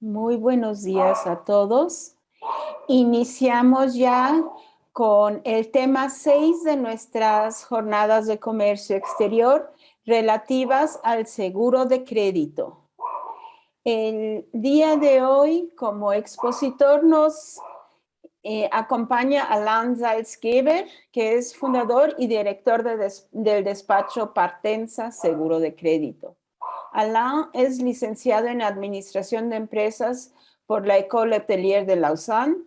Muy buenos días a todos. Iniciamos ya con el tema 6 de nuestras jornadas de comercio exterior relativas al seguro de crédito. El día de hoy, como expositor, nos acompaña Alain Salzgeber, que es fundador y director del despacho Partenza Seguro de Crédito. Alain es licenciado en Administración de Empresas por la École Hôtelière de Lausanne,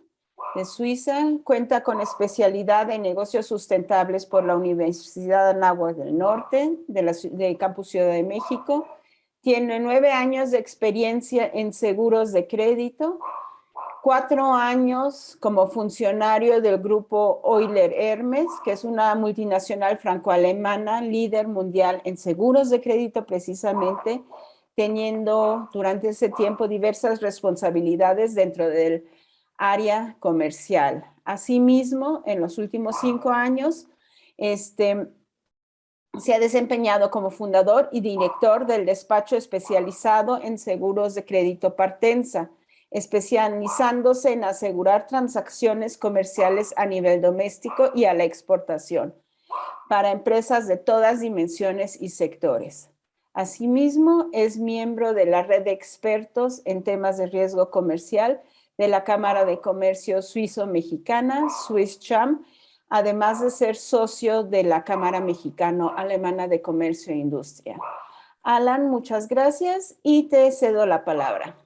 de Suiza. Cuenta con especialidad en negocios sustentables por la Universidad Anáhuac del Norte, de Campus Ciudad de México. Tiene 9 años de experiencia en seguros de crédito, 4 años como funcionario del grupo Euler Hermes, que es una multinacional franco-alemana, líder mundial en seguros de crédito precisamente, teniendo durante ese tiempo diversas responsabilidades dentro del área comercial. Asimismo, en los últimos 5 años, se ha desempeñado como fundador y director del despacho especializado en seguros de crédito Partenza, especializándose en asegurar transacciones comerciales a nivel doméstico y a la exportación para empresas de todas dimensiones y sectores. Asimismo, es miembro de la red de expertos en temas de riesgo comercial de la Cámara de Comercio Suizo-Mexicana, SwissCham, además de ser socio de la Cámara Mexicano-Alemana de Comercio e Industria. Alan, muchas gracias y te cedo la palabra.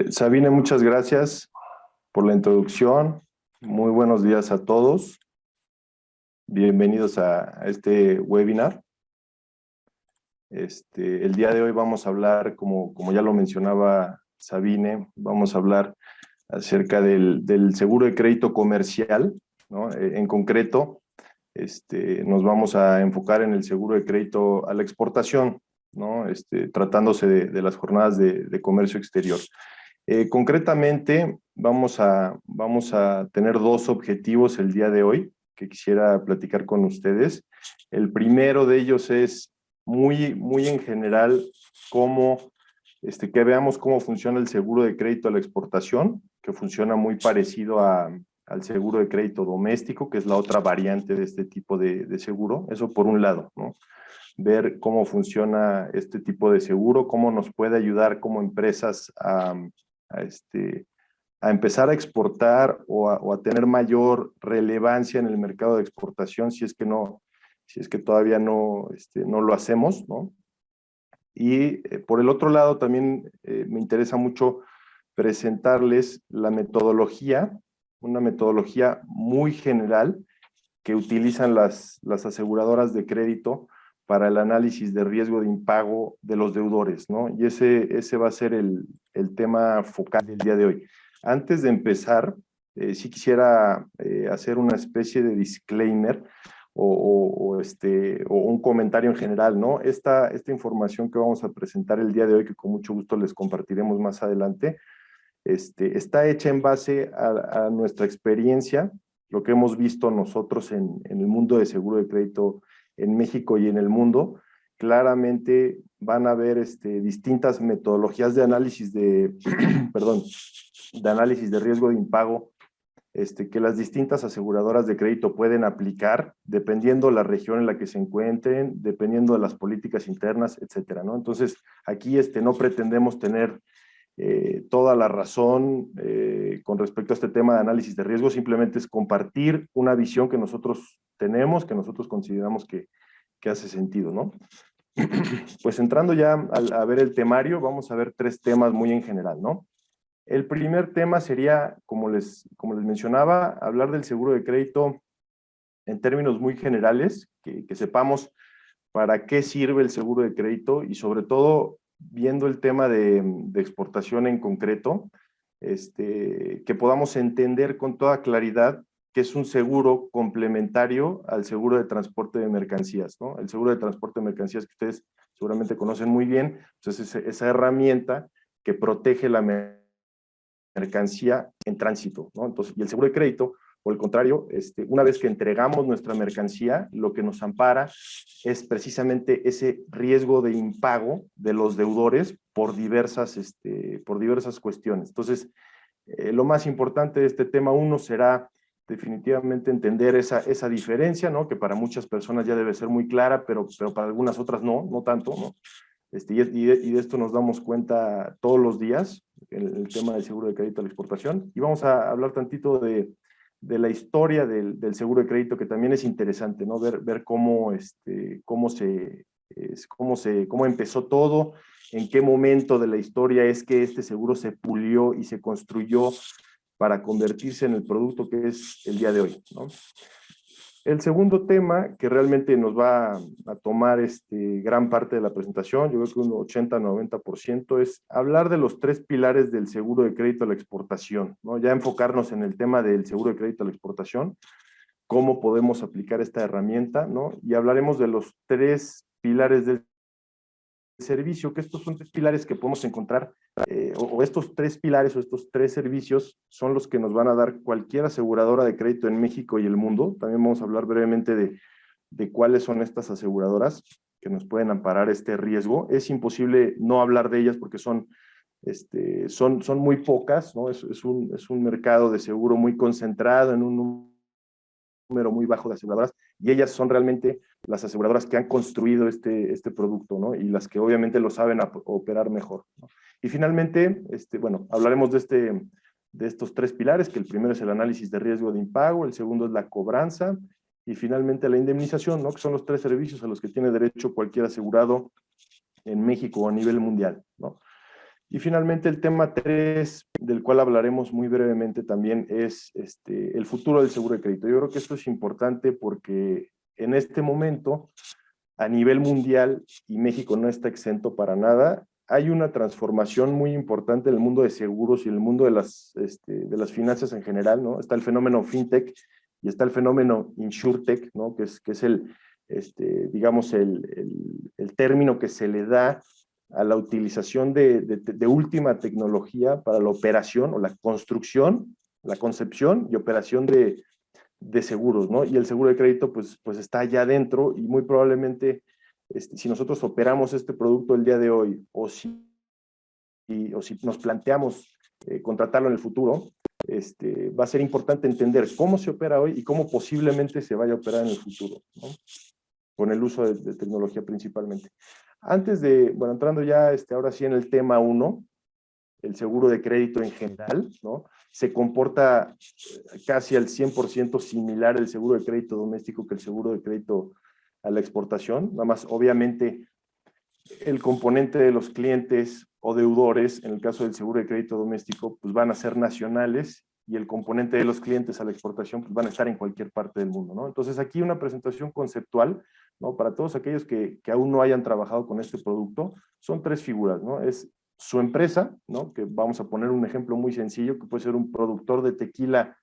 Sabine, muchas gracias por la introducción. Muy buenos días a todos. Bienvenidos a este webinar. El día de hoy vamos a hablar, como ya lo mencionaba Sabine, vamos a hablar acerca del seguro de crédito comercial, ¿no? En concreto, nos vamos a enfocar en el seguro de crédito a la exportación, ¿no? Tratándose de las jornadas de comercio exterior. Concretamente, vamos a tener 2 objetivos el día de hoy que quisiera platicar con ustedes. El primero de ellos es muy en general que veamos cómo funciona el seguro de crédito a la exportación, que funciona muy parecido al seguro de crédito doméstico, que es la otra variante de este tipo de seguro. Eso por un lado, ¿no? Ver cómo funciona este tipo de seguro, cómo nos puede ayudar como empresas a empezar a exportar o a tener mayor relevancia en el mercado de exportación si es que todavía no lo hacemos, ¿no? Y por el otro lado también me interesa mucho presentarles la metodología, una metodología muy general que utilizan las aseguradoras de crédito para el análisis de riesgo de impago de los deudores, ¿no? Y ese va a ser el tema focal del día de hoy. Antes de empezar, sí quisiera hacer una especie de disclaimer o un comentario en general, ¿no? Esta información que vamos a presentar el día de hoy, que con mucho gusto les compartiremos más adelante, está hecha en base a nuestra experiencia, lo que hemos visto nosotros en el mundo de seguro de crédito en México y en el mundo. Claramente van a haber distintas metodologías de análisis de análisis de riesgo de impago que las distintas aseguradoras de crédito pueden aplicar dependiendo la región en la que se encuentren, dependiendo de las políticas internas, etcétera, ¿no? Entonces, aquí no pretendemos tener toda la razón con respecto a este tema de análisis de riesgo, simplemente es compartir una visión que nosotros tenemos, que nosotros consideramos que hace sentido, ¿no? Pues entrando ya a ver el temario, vamos a ver 3 temas muy en general, ¿no? El primer tema sería, como les mencionaba, hablar del seguro de crédito en términos muy generales, que sepamos para qué sirve el seguro de crédito y sobre todo viendo el tema de exportación en concreto, que podamos entender con toda claridad que es un seguro complementario al seguro de transporte de mercancías, ¿no? El seguro de transporte de mercancías que ustedes seguramente conocen muy bien, pues es esa herramienta que protege la mercancía en tránsito, ¿no? Entonces, y el seguro de crédito Por el contrario, una vez que entregamos nuestra mercancía, lo que nos ampara es precisamente ese riesgo de impago de los deudores por diversas cuestiones. Entonces, lo más importante de este tema 1 será definitivamente entender esa diferencia, ¿no? Que para muchas personas ya debe ser muy clara, pero para algunas otras no tanto, ¿no? Y de esto nos damos cuenta todos los días, el tema del seguro de crédito a la exportación. Y vamos a hablar tantito de la historia del seguro de crédito, que también es interesante, ¿no? Ver cómo empezó todo, en qué momento de la historia es que este seguro se pulió y se construyó para convertirse en el producto que es el día de hoy, ¿no? El segundo tema que realmente nos va a tomar gran parte de la presentación, yo creo que un 80-90%, es hablar de los 3 pilares del seguro de crédito a la exportación, ¿no? Ya enfocarnos en el tema del seguro de crédito a la exportación, cómo podemos aplicar esta herramienta, ¿no? Y hablaremos de los 3 pilares del servicio, que estos son 3 pilares que podemos encontrar, o estos 3 pilares o estos 3 servicios son los que nos van a dar cualquier aseguradora de crédito en México y el mundo. También vamos a hablar brevemente de cuáles son estas aseguradoras que nos pueden amparar este riesgo. Es imposible no hablar de ellas porque son muy pocas, ¿no? Es un mercado de seguro muy concentrado en un número muy bajo de aseguradoras, y ellas son realmente las aseguradoras que han construido este producto, ¿no? Y las que obviamente lo saben operar mejor, ¿no? Y finalmente, bueno, hablaremos de estos 3 pilares, que el primero es el análisis de riesgo de impago, el segundo es la cobranza, y finalmente la indemnización, ¿no? Que son los 3 servicios a los que tiene derecho cualquier asegurado en México o a nivel mundial, ¿no? Y finalmente el tema 3, del cual hablaremos muy brevemente también, es el futuro del seguro de crédito. Yo creo que esto es importante porque en este momento, a nivel mundial, y México no está exento para nada, hay una transformación muy importante en el mundo de seguros y en el mundo de las finanzas en general, ¿no? Está el fenómeno fintech y está el fenómeno insurtech, ¿no? Que es digamos, el término que se le da a la utilización de última tecnología para la operación o la construcción, la concepción y operación de seguros, ¿no? Y el seguro de crédito pues está allá adentro, y muy probablemente si nosotros operamos este producto el día de hoy o si nos planteamos contratarlo en el futuro, va a ser importante entender cómo se opera hoy y cómo posiblemente se vaya a operar en el futuro, ¿no? Con el uso de tecnología principalmente. Antes bueno, entrando ya ahora sí en el tema 1, el seguro de crédito en general, ¿no? Se comporta casi al 100% similar el seguro de crédito doméstico que el seguro de crédito a la exportación. Nada más, obviamente, el componente de los clientes o deudores, en el caso del seguro de crédito doméstico, pues van a ser nacionales, y el componente de los clientes a la exportación pues van a estar en cualquier parte del mundo, ¿no? Entonces aquí una presentación conceptual, ¿no? Para todos aquellos que aún no hayan trabajado con este producto, son 3 figuras, ¿no? Es su empresa, ¿no? Que vamos a poner un ejemplo muy sencillo, que puede ser un productor de tequila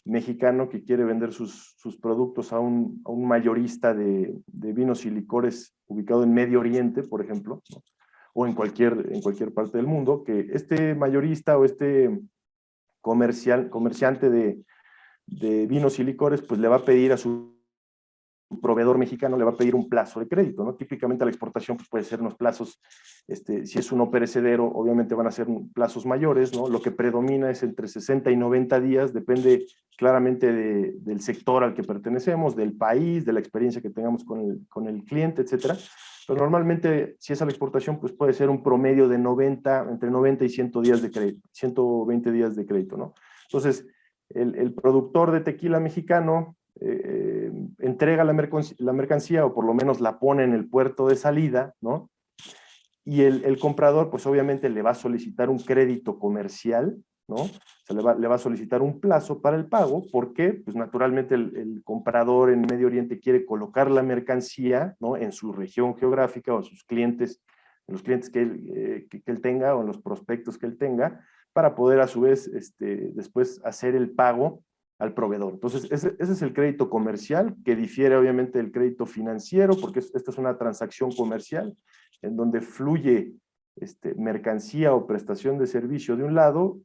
mexicano que quiere vender sus productos a un mayorista de vinos y licores ubicado en Medio Oriente, por ejemplo, ¿no? O en cualquier parte del mundo, que este mayorista o comerciante de vinos y licores, pues le va a pedir a su proveedor mexicano, le va a pedir un plazo de crédito, ¿no? Típicamente a la exportación pues puede ser unos plazos, si es un no perecedero, obviamente van a ser plazos mayores, ¿no? Lo que predomina es entre 60 y 90 días, depende claramente del sector al que pertenecemos, del país, de la experiencia que tengamos con el cliente, etcétera. Pero normalmente, si es a la exportación, pues puede ser un promedio de entre 90 y 100 días de crédito, 120 días de crédito, ¿no? Entonces, el productor de tequila mexicano entrega la mercancía, o por lo menos la pone en el puerto de salida, ¿no? Y el comprador, pues obviamente le va a solicitar un crédito comercial, ¿no? O sea, le va a solicitar un plazo para el pago. ¿Por qué? Pues naturalmente el comprador en Medio Oriente quiere colocar la mercancía, ¿no? En su región geográfica o sus clientes, en los clientes que él tenga, o en los prospectos que él tenga, para poder a su vez después hacer el pago al proveedor. Entonces, ese es el crédito comercial, que difiere obviamente del crédito financiero, porque esta es una transacción comercial en donde fluye mercancía o prestación de servicio de un lado,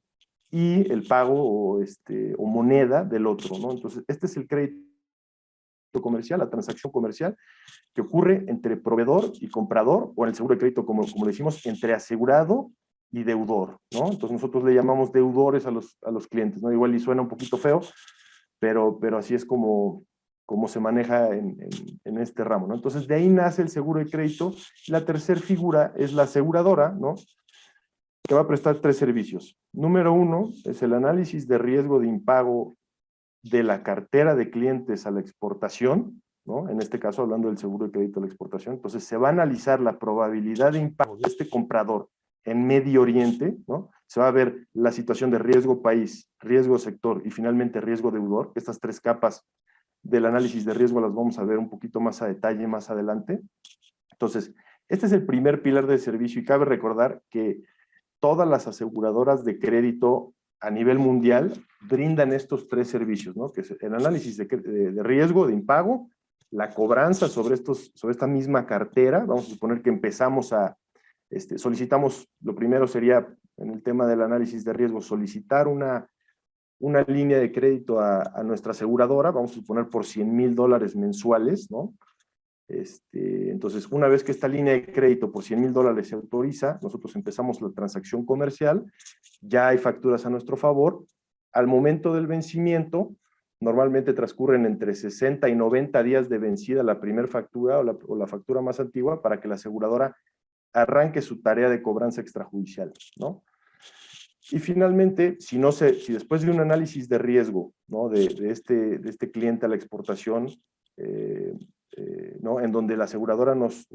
y el pago o moneda del otro, ¿no? Entonces, este es el crédito comercial, la transacción comercial que ocurre entre proveedor y comprador, o en el seguro de crédito, como decimos, entre asegurado y deudor, ¿no? Entonces nosotros le llamamos deudores a los clientes, ¿no? Igual y suena un poquito feo, pero así es como se maneja en este ramo, ¿no? Entonces de ahí nace el seguro de crédito. La tercera figura es la aseguradora, ¿no? Que va a prestar 3 servicios. Número 1 es el análisis de riesgo de impago de la cartera de clientes a la exportación, ¿no? En este caso hablando del seguro de crédito a la exportación. Entonces se va a analizar la probabilidad de impago de este comprador en Medio Oriente, ¿no? Se va a ver la situación de riesgo país, riesgo sector y finalmente riesgo deudor. Estas 3 capas del análisis de riesgo las vamos a ver un poquito más a detalle más adelante. Entonces, este es el primer pilar del servicio y cabe recordar que todas las aseguradoras de crédito a nivel mundial brindan estos 3 servicios, ¿no? Que es el análisis de riesgo, de impago, la cobranza sobre esta misma cartera. Vamos a suponer que empezamos solicitamos, lo primero sería, en el tema del análisis de riesgo, solicitar una línea de crédito a nuestra aseguradora, vamos a suponer por $100,000 mensuales, ¿no? Entonces, una vez que esta línea de crédito por $100,000 se autoriza, nosotros empezamos la transacción comercial, ya hay facturas a nuestro favor. Al momento del vencimiento, normalmente transcurren entre 60 y 90 días de vencida la primera factura o la factura más antigua para que la aseguradora arranque su tarea de cobranza extrajudicial, ¿no? Y finalmente, si después de un análisis de riesgo, ¿no? de este cliente a la exportación, ¿no? En donde la aseguradora nos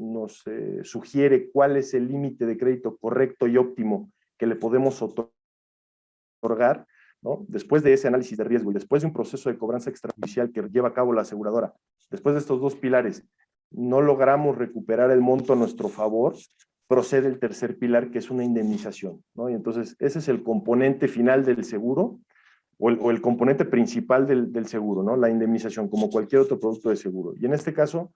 sugiere cuál es el límite de crédito correcto y óptimo que le podemos otorgar, ¿no? Después de ese análisis de riesgo y después de un proceso de cobranza extrajudicial que lleva a cabo la aseguradora, después de estos 2 pilares, no logramos recuperar el monto a nuestro favor, procede el tercer pilar, que es una indemnización, ¿no? Y entonces ese es el componente final del seguro, o el componente principal del seguro, ¿no? La indemnización, como cualquier otro producto de seguro. Y en este caso,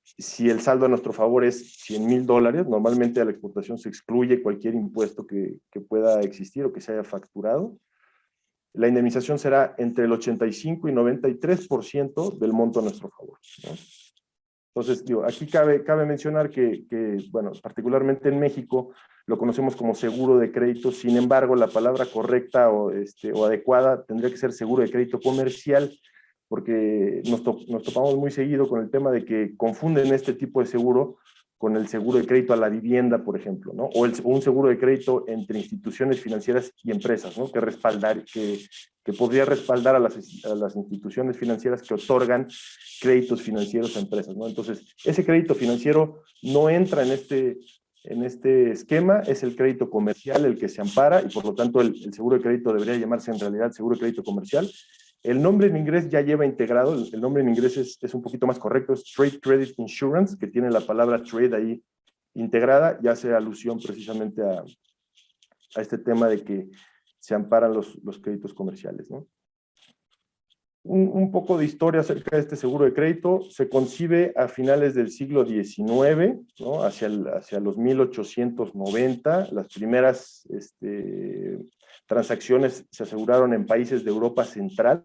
si el saldo a nuestro favor es $100,000, normalmente a la exportación se excluye cualquier impuesto que pueda existir o que se haya facturado. La indemnización será entre el 85 y 93% del monto a nuestro favor, ¿no? Entonces, aquí cabe mencionar que, bueno, particularmente en México, lo conocemos como seguro de crédito. Sin embargo, la palabra correcta o adecuada tendría que ser seguro de crédito comercial, porque nos topamos muy seguido con el tema de que confunden este tipo de seguro con el seguro de crédito a la vivienda, por ejemplo, ¿no? O un seguro de crédito entre instituciones financieras y empresas, ¿no? Que podría respaldar a las instituciones financieras que otorgan créditos financieros a empresas, ¿no? Entonces, ese crédito financiero no entra en este esquema, es el crédito comercial el que se ampara y por lo tanto el seguro de crédito debería llamarse en realidad seguro de crédito comercial. El nombre en inglés ya lleva integrado, el nombre en inglés es un poquito más correcto, es Trade Credit Insurance, que tiene la palabra trade ahí integrada, ya hace alusión precisamente a este tema de que se amparan los créditos comerciales, ¿no? Un poco de historia acerca de este seguro de crédito. Se concibe a finales del siglo XIX, ¿no? hacia los 1890. Las primeras transacciones se aseguraron en países de Europa Central,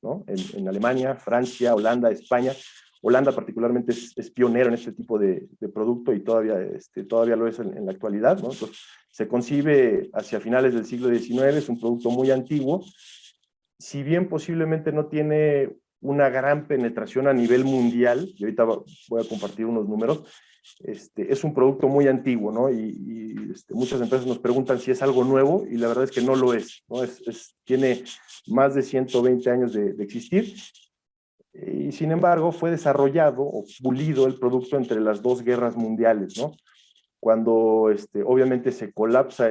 ¿no? En Alemania, Francia, Holanda, España. Holanda particularmente es pionero en este tipo de producto y todavía lo es en la actualidad, ¿no? Entonces, se concibe hacia finales del siglo XIX, es un producto muy antiguo. Si bien posiblemente no tiene una gran penetración a nivel mundial, y ahorita voy a compartir unos números, es un producto muy antiguo, ¿no? Muchas empresas nos preguntan si es algo nuevo, y la verdad es que no lo es, ¿no? Tiene más de 120 años de existir, y sin embargo fue desarrollado o pulido el producto entre las 2 guerras mundiales, ¿no? Cuando obviamente se colapsa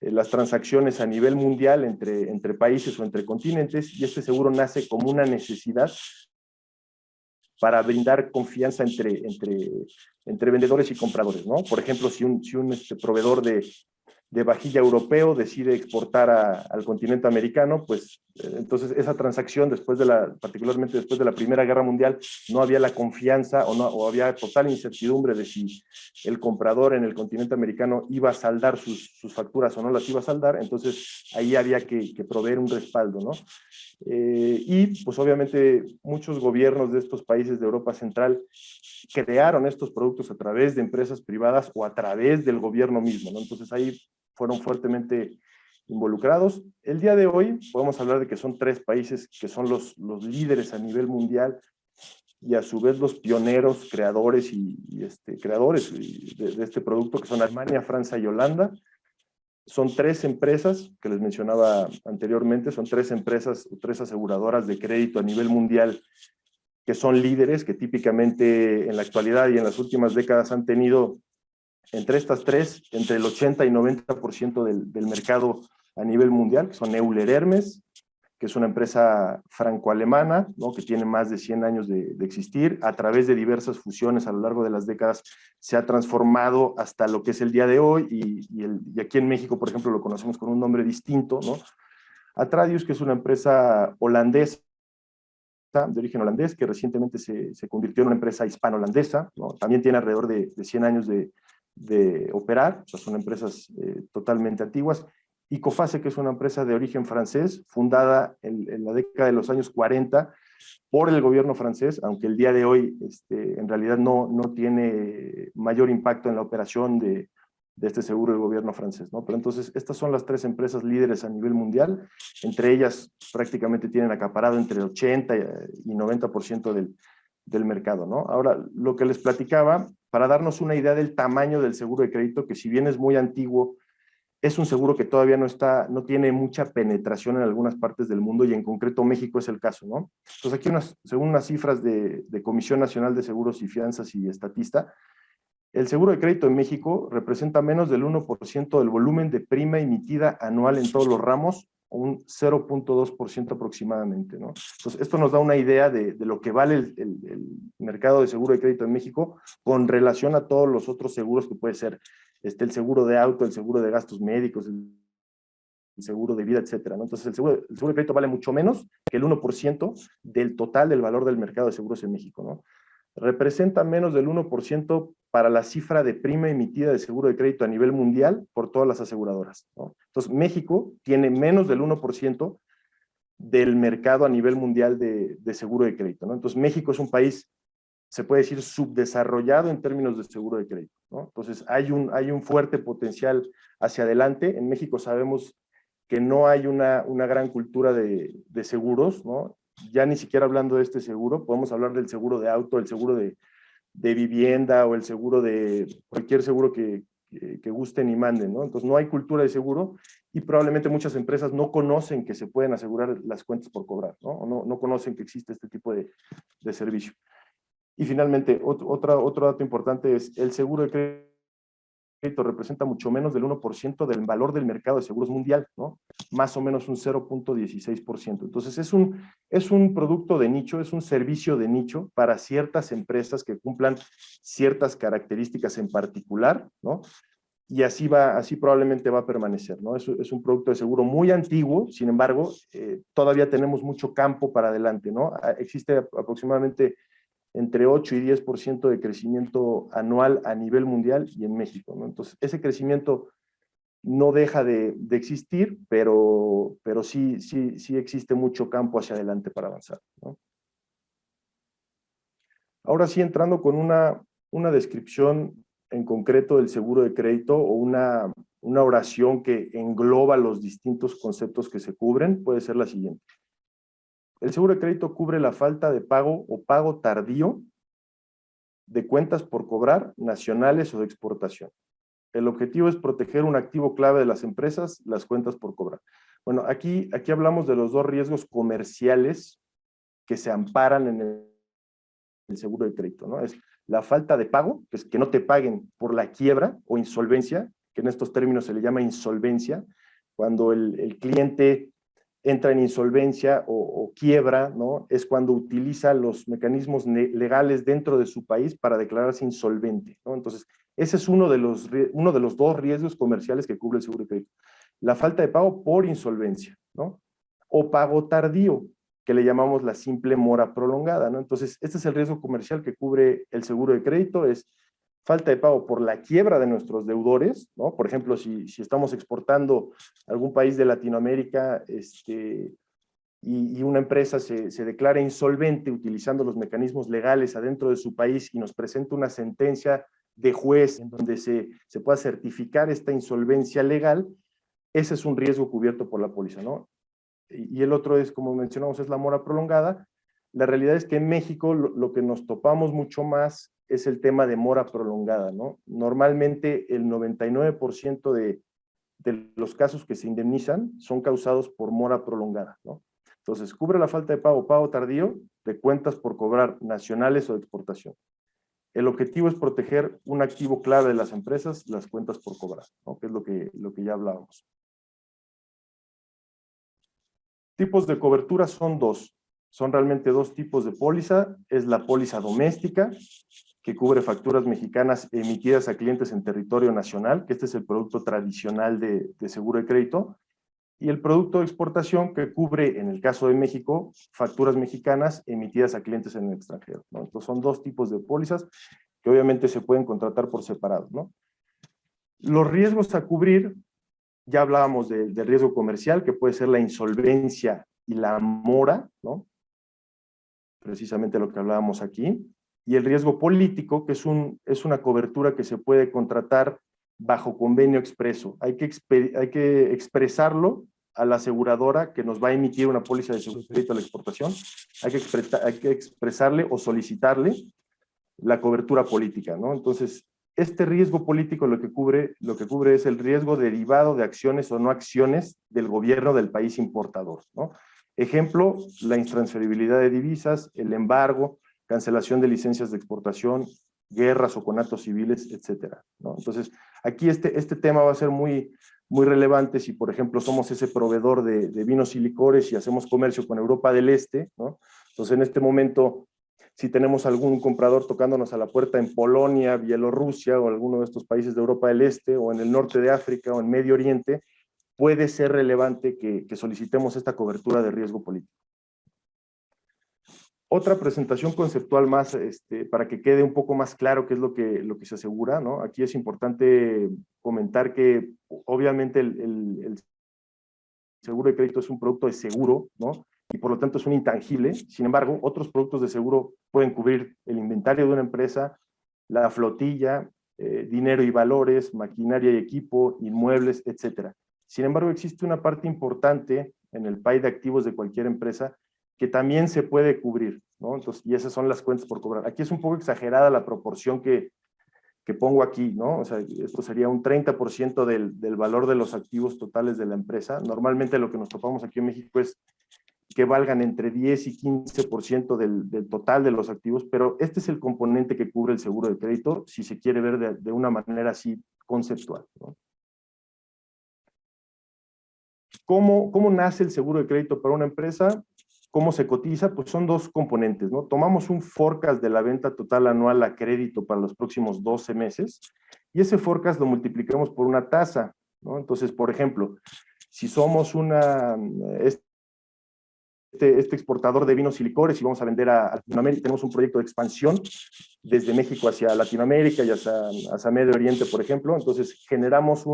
las transacciones a nivel mundial entre países o entre continentes, y este seguro nace como una necesidad para brindar confianza entre vendedores y compradores, ¿no? Por ejemplo, si un proveedor de vajilla europeo decide exportar al continente americano, pues entonces esa transacción particularmente después de la Primera Guerra Mundial, no había la confianza o había total incertidumbre de si el comprador en el continente americano iba a saldar sus facturas o no las iba a saldar, entonces ahí había que proveer un respaldo, ¿no? Y pues obviamente muchos gobiernos de estos países de Europa Central crearon estos productos a través de empresas privadas o a través del gobierno mismo, ¿no? Entonces ahí fueron fuertemente involucrados. El día de hoy podemos hablar de que son 3 países que son los líderes a nivel mundial y a su vez los pioneros, creadores creadores de este producto, que son Alemania, Francia y Holanda. Son 3 empresas que les mencionaba anteriormente, son 3 empresas, 3 aseguradoras de crédito a nivel mundial que son líderes, que típicamente en la actualidad y en las últimas décadas han tenido entre estas 3, entre el 80 y 90% del mercado a nivel mundial, que son Euler Hermes, que es una empresa franco-alemana, ¿no?, que tiene más de 100 años de existir. A través de diversas fusiones a lo largo de las décadas se ha transformado hasta lo que es el día de hoy, y aquí en México, por ejemplo, lo conocemos con un nombre distinto, ¿no? Atradius, que es una empresa holandesa, de origen holandés, que recientemente se convirtió en una empresa hispano-holandesa, ¿no? También tiene alrededor de 100 años de operar, o sea, son empresas totalmente antiguas. Y Coface, que es una empresa de origen francés, fundada en la década de los años 40 por el gobierno francés, aunque el día de hoy en realidad no tiene mayor impacto en la operación de este seguro del gobierno francés, ¿no? Pero entonces estas son las 3 empresas líderes a nivel mundial, entre ellas prácticamente tienen acaparado entre el 80 y 90% del mercado, ¿no? Ahora, lo que les platicaba, para darnos una idea del tamaño del seguro de crédito, que si bien es muy antiguo, es un seguro que todavía no tiene mucha penetración en algunas partes del mundo, y en concreto México es el caso, ¿no? Entonces aquí según unas cifras de Comisión Nacional de Seguros y Fianzas y Estatista, el seguro de crédito en México representa menos del 1% del volumen de prima emitida anual en todos los ramos, o un 0.2% aproximadamente, ¿no? Entonces, esto nos da una idea de lo que vale el mercado de seguro de crédito en México con relación a todos los otros seguros que puede ser el seguro de auto, el seguro de gastos médicos, el seguro de vida, etcétera, ¿no? Entonces, el seguro de crédito vale mucho menos que el 1% del total del valor del mercado de seguros en México, ¿no? Representa menos del 1% para la cifra de prima emitida de seguro de crédito a nivel mundial por todas las aseguradoras, ¿no? Entonces, México tiene menos del 1% del mercado a nivel mundial de seguro de crédito, ¿no? Entonces, México es un país, se puede decir, subdesarrollado en términos de seguro de crédito, ¿no? Entonces, hay un fuerte potencial hacia adelante. En México sabemos que no hay una gran cultura de seguros, ¿no? Ya ni siquiera hablando de este seguro, podemos hablar del seguro de auto, el seguro de vivienda, o el seguro de cualquier seguro que gusten y manden, ¿no? Entonces no hay cultura de seguro, y probablemente muchas empresas no conocen que se pueden asegurar las cuentas por cobrar, ¿no? O no conocen que existe este tipo de servicio. Y finalmente, otro dato importante es el seguro de crédito representa mucho menos del 1% del valor del mercado de seguros mundial, ¿no? Más o menos un 0.16%. Entonces es un producto de nicho, es un servicio de nicho para ciertas empresas que cumplan ciertas características en particular, ¿no? Y así probablemente va a permanecer, ¿no? Es un producto de seguro muy antiguo, sin embargo, todavía tenemos mucho campo para adelante, ¿no? Existe aproximadamente entre 8 y 10% de crecimiento anual a nivel mundial y en México, ¿no? Entonces, ese crecimiento no deja de existir, pero sí existe mucho campo hacia adelante para avanzar, ¿no? Ahora sí, entrando con una descripción en concreto del seguro de crédito, o una oración que engloba los distintos conceptos que se cubren, puede ser la siguiente. El seguro de crédito cubre la falta de pago o pago tardío de cuentas por cobrar, nacionales o de exportación. El objetivo es proteger un activo clave de las empresas, las cuentas por cobrar. Bueno, aquí hablamos de los 2 riesgos comerciales que se amparan en el seguro de crédito, ¿no? Es la falta de pago, que es que no te paguen por la quiebra o insolvencia, que en estos términos se le llama insolvencia, cuando el cliente entra en insolvencia o quiebra, ¿no? Es cuando utiliza los mecanismos legales dentro de su país para declararse insolvente, ¿no? Entonces, ese es uno de los dos riesgos comerciales que cubre el seguro de crédito. La falta de pago por insolvencia, ¿no? O pago tardío, que le llamamos la simple mora prolongada, ¿no? Entonces, este es el riesgo comercial que cubre el seguro de crédito, es falta de pago por la quiebra de nuestros deudores, ¿no? Por ejemplo, si estamos exportando a algún país de Latinoamérica, y una empresa se declara insolvente utilizando los mecanismos legales adentro de su país y nos presenta una sentencia de juez en donde se pueda certificar esta insolvencia legal, ese es un riesgo cubierto por la póliza, ¿no? Y el otro es, como mencionamos, es la mora prolongada. La realidad es que en México lo que nos topamos mucho más es el tema de mora prolongada, ¿no? Normalmente el 99% de los casos que se indemnizan son causados por mora prolongada, ¿no? Entonces, cubre la falta de pago tardío de cuentas por cobrar nacionales o de exportación. El objetivo es proteger un activo clave de las empresas, las cuentas por cobrar, ¿no? Que es lo que ya hablábamos. Tipos de cobertura son dos. Son realmente dos tipos de póliza. Es la póliza doméstica, que cubre facturas mexicanas emitidas a clientes en territorio nacional, que este es el producto tradicional de seguro de crédito, y el producto de exportación, que cubre, en el caso de México, facturas mexicanas emitidas a clientes en el extranjero, ¿no? Entonces son dos tipos de pólizas que obviamente se pueden contratar por separado, ¿no? Los riesgos a cubrir, ya hablábamos del riesgo comercial, que puede ser la insolvencia y la mora, ¿no? Precisamente lo que hablábamos aquí. Y el riesgo político, que es una cobertura que se puede contratar bajo convenio expreso. Hay que expresarlo a la aseguradora que nos va a emitir una póliza de seguro de crédito a la exportación. Hay que expresarle o solicitarle la cobertura política, ¿no? Entonces, este riesgo político lo que cubre es el riesgo derivado de acciones o no acciones del gobierno del país importador, ¿no? Ejemplo, la intransferibilidad de divisas, el embargo, cancelación de licencias de exportación, guerras o conatos civiles, etcétera, ¿no? Entonces, aquí este tema va a ser muy relevante si, por ejemplo, somos ese proveedor de vinos y licores y hacemos comercio con Europa del Este, ¿no? Entonces, en este momento, si tenemos algún comprador tocándonos a la puerta en Polonia, Bielorrusia o alguno de estos países de Europa del Este, o en el norte de África o en Medio Oriente, puede ser relevante que solicitemos esta cobertura de riesgo político. Otra presentación conceptual más, para que quede un poco más claro qué es lo que se asegura, ¿no? Aquí es importante comentar que obviamente el seguro de crédito es un producto de seguro, ¿no? Y por lo tanto es un intangible. Sin embargo, otros productos de seguro pueden cubrir el inventario de una empresa, la flotilla, dinero y valores, maquinaria y equipo, inmuebles, etcétera. Sin embargo, existe una parte importante en el pie de activos de cualquier empresa que también se puede cubrir, ¿no? Entonces, y esas son las cuentas por cobrar. Aquí es un poco exagerada la proporción que pongo aquí, ¿no? O sea, esto sería un 30% del valor de los activos totales de la empresa. Normalmente lo que nos topamos aquí en México es que valgan entre 10 y 15% del total de los activos, pero este es el componente que cubre el seguro de crédito, si se quiere ver de una manera así conceptual, ¿no? ¿Cómo nace el seguro de crédito para una empresa? ¿Cómo se cotiza? Pues son dos componentes, ¿no? Tomamos un forecast de la venta total anual a crédito para los próximos 12 meses y ese forecast lo multiplicamos por una tasa, ¿no? Entonces, por ejemplo, si somos este exportador de vinos y licores y vamos a vender a Latinoamérica, tenemos un proyecto de expansión desde México hacia Latinoamérica y hacia Medio Oriente, por ejemplo. Entonces, generamos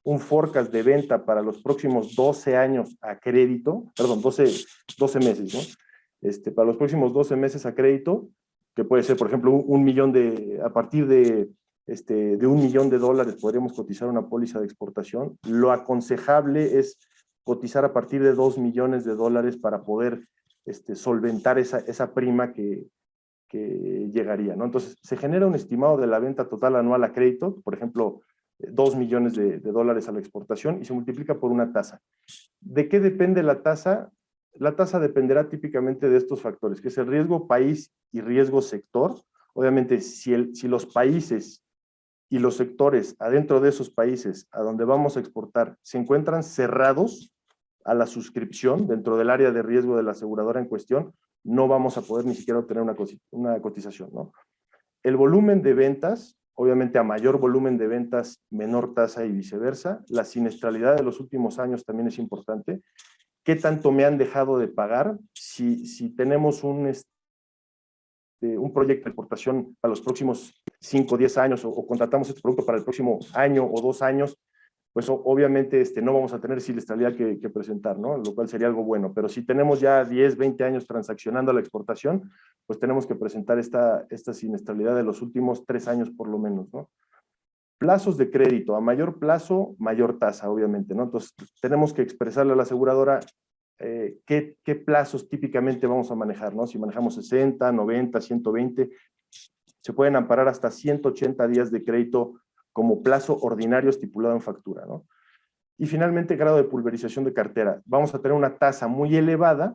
un forecast de venta para los próximos 12 años a crédito, perdón, 12 meses, ¿no? Para los próximos 12 meses a crédito, que puede ser, por ejemplo, a partir de $1 millón podríamos cotizar una póliza de exportación. Lo aconsejable es cotizar a partir de $2 millones para poder solventar esa prima que llegaría, ¿no? Entonces, se genera un estimado de la venta total anual a crédito, por ejemplo, $2 millones a la exportación y se multiplica por una tasa. ¿De qué depende la tasa? La tasa dependerá típicamente de estos factores, que es el riesgo país y riesgo sector. Obviamente, si los países y los sectores adentro de esos países a donde vamos a exportar se encuentran cerrados, a la suscripción dentro del área de riesgo de la aseguradora en cuestión, no vamos a poder ni siquiera obtener una cotización, ¿no? El volumen de ventas, obviamente a mayor volumen de ventas, menor tasa y viceversa. La siniestralidad de los últimos años también es importante. ¿Qué tanto me han dejado de pagar? Si tenemos un proyecto de exportación para los próximos 5 o 10 años o contratamos este producto para el próximo año o 2 años, pues obviamente no vamos a tener siniestralidad que presentar, ¿no? Lo cual sería algo bueno. Pero si tenemos ya 10, 20 años transaccionando la exportación, pues tenemos que presentar esta siniestralidad de los últimos 3 años por lo menos, ¿no? Plazos de crédito, a mayor plazo, mayor tasa, obviamente, ¿no? Entonces, tenemos que expresarle a la aseguradora qué plazos típicamente vamos a manejar, ¿no? Si manejamos 60, 90, 120, se pueden amparar hasta 180 días de crédito como plazo ordinario estipulado en factura, ¿no? Y finalmente, grado de pulverización de cartera. Vamos a tener una tasa muy elevada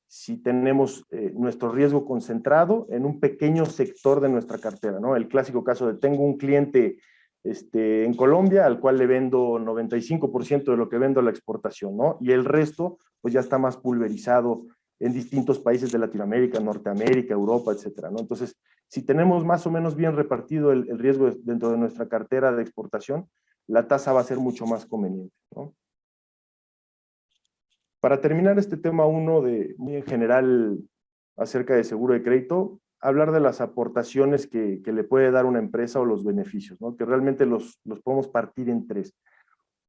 si tenemos nuestro riesgo concentrado en un pequeño sector de nuestra cartera, ¿no? El clásico caso de tengo un cliente en Colombia al cual le vendo 95% de lo que vendo a la exportación, ¿no? Y el resto, pues ya está más pulverizado en distintos países de Latinoamérica, Norteamérica, Europa, etcétera, ¿no? Entonces, si tenemos más o menos bien repartido el riesgo dentro de nuestra cartera de exportación, la tasa va a ser mucho más conveniente, ¿no? Para terminar este tema 1 muy en general acerca de seguro de crédito, hablar de las aportaciones que le puede dar una empresa o los beneficios, ¿no? Que realmente los podemos partir en 3.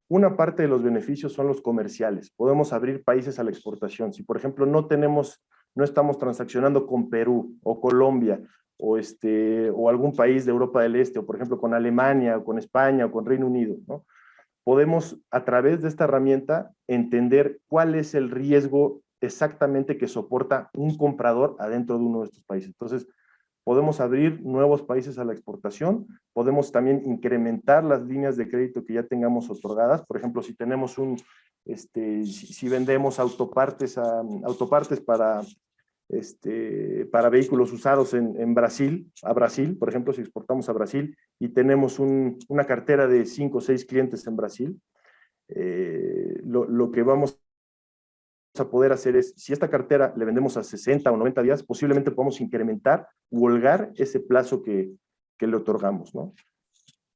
Una parte de los beneficios son los comerciales. Podemos abrir países a la exportación. Si, por ejemplo, no estamos transaccionando con Perú o Colombia o algún país de Europa del Este, o por ejemplo con Alemania o con España o con Reino Unido, ¿no? Podemos a través de esta herramienta entender cuál es el riesgo exactamente que soporta un comprador adentro de uno de estos países. Entonces, podemos abrir nuevos países a la exportación, podemos también incrementar las líneas de crédito que ya tengamos otorgadas. Por ejemplo, si tenemos si vendemos autopartes para vehículos usados en Brasil, por ejemplo, si exportamos a Brasil y tenemos una cartera de 5 o 6 clientes en Brasil, lo que vamos a poder hacer es, si esta cartera le vendemos a 60 o 90 días, posiblemente podamos incrementar u holgar ese plazo que le otorgamos, ¿no?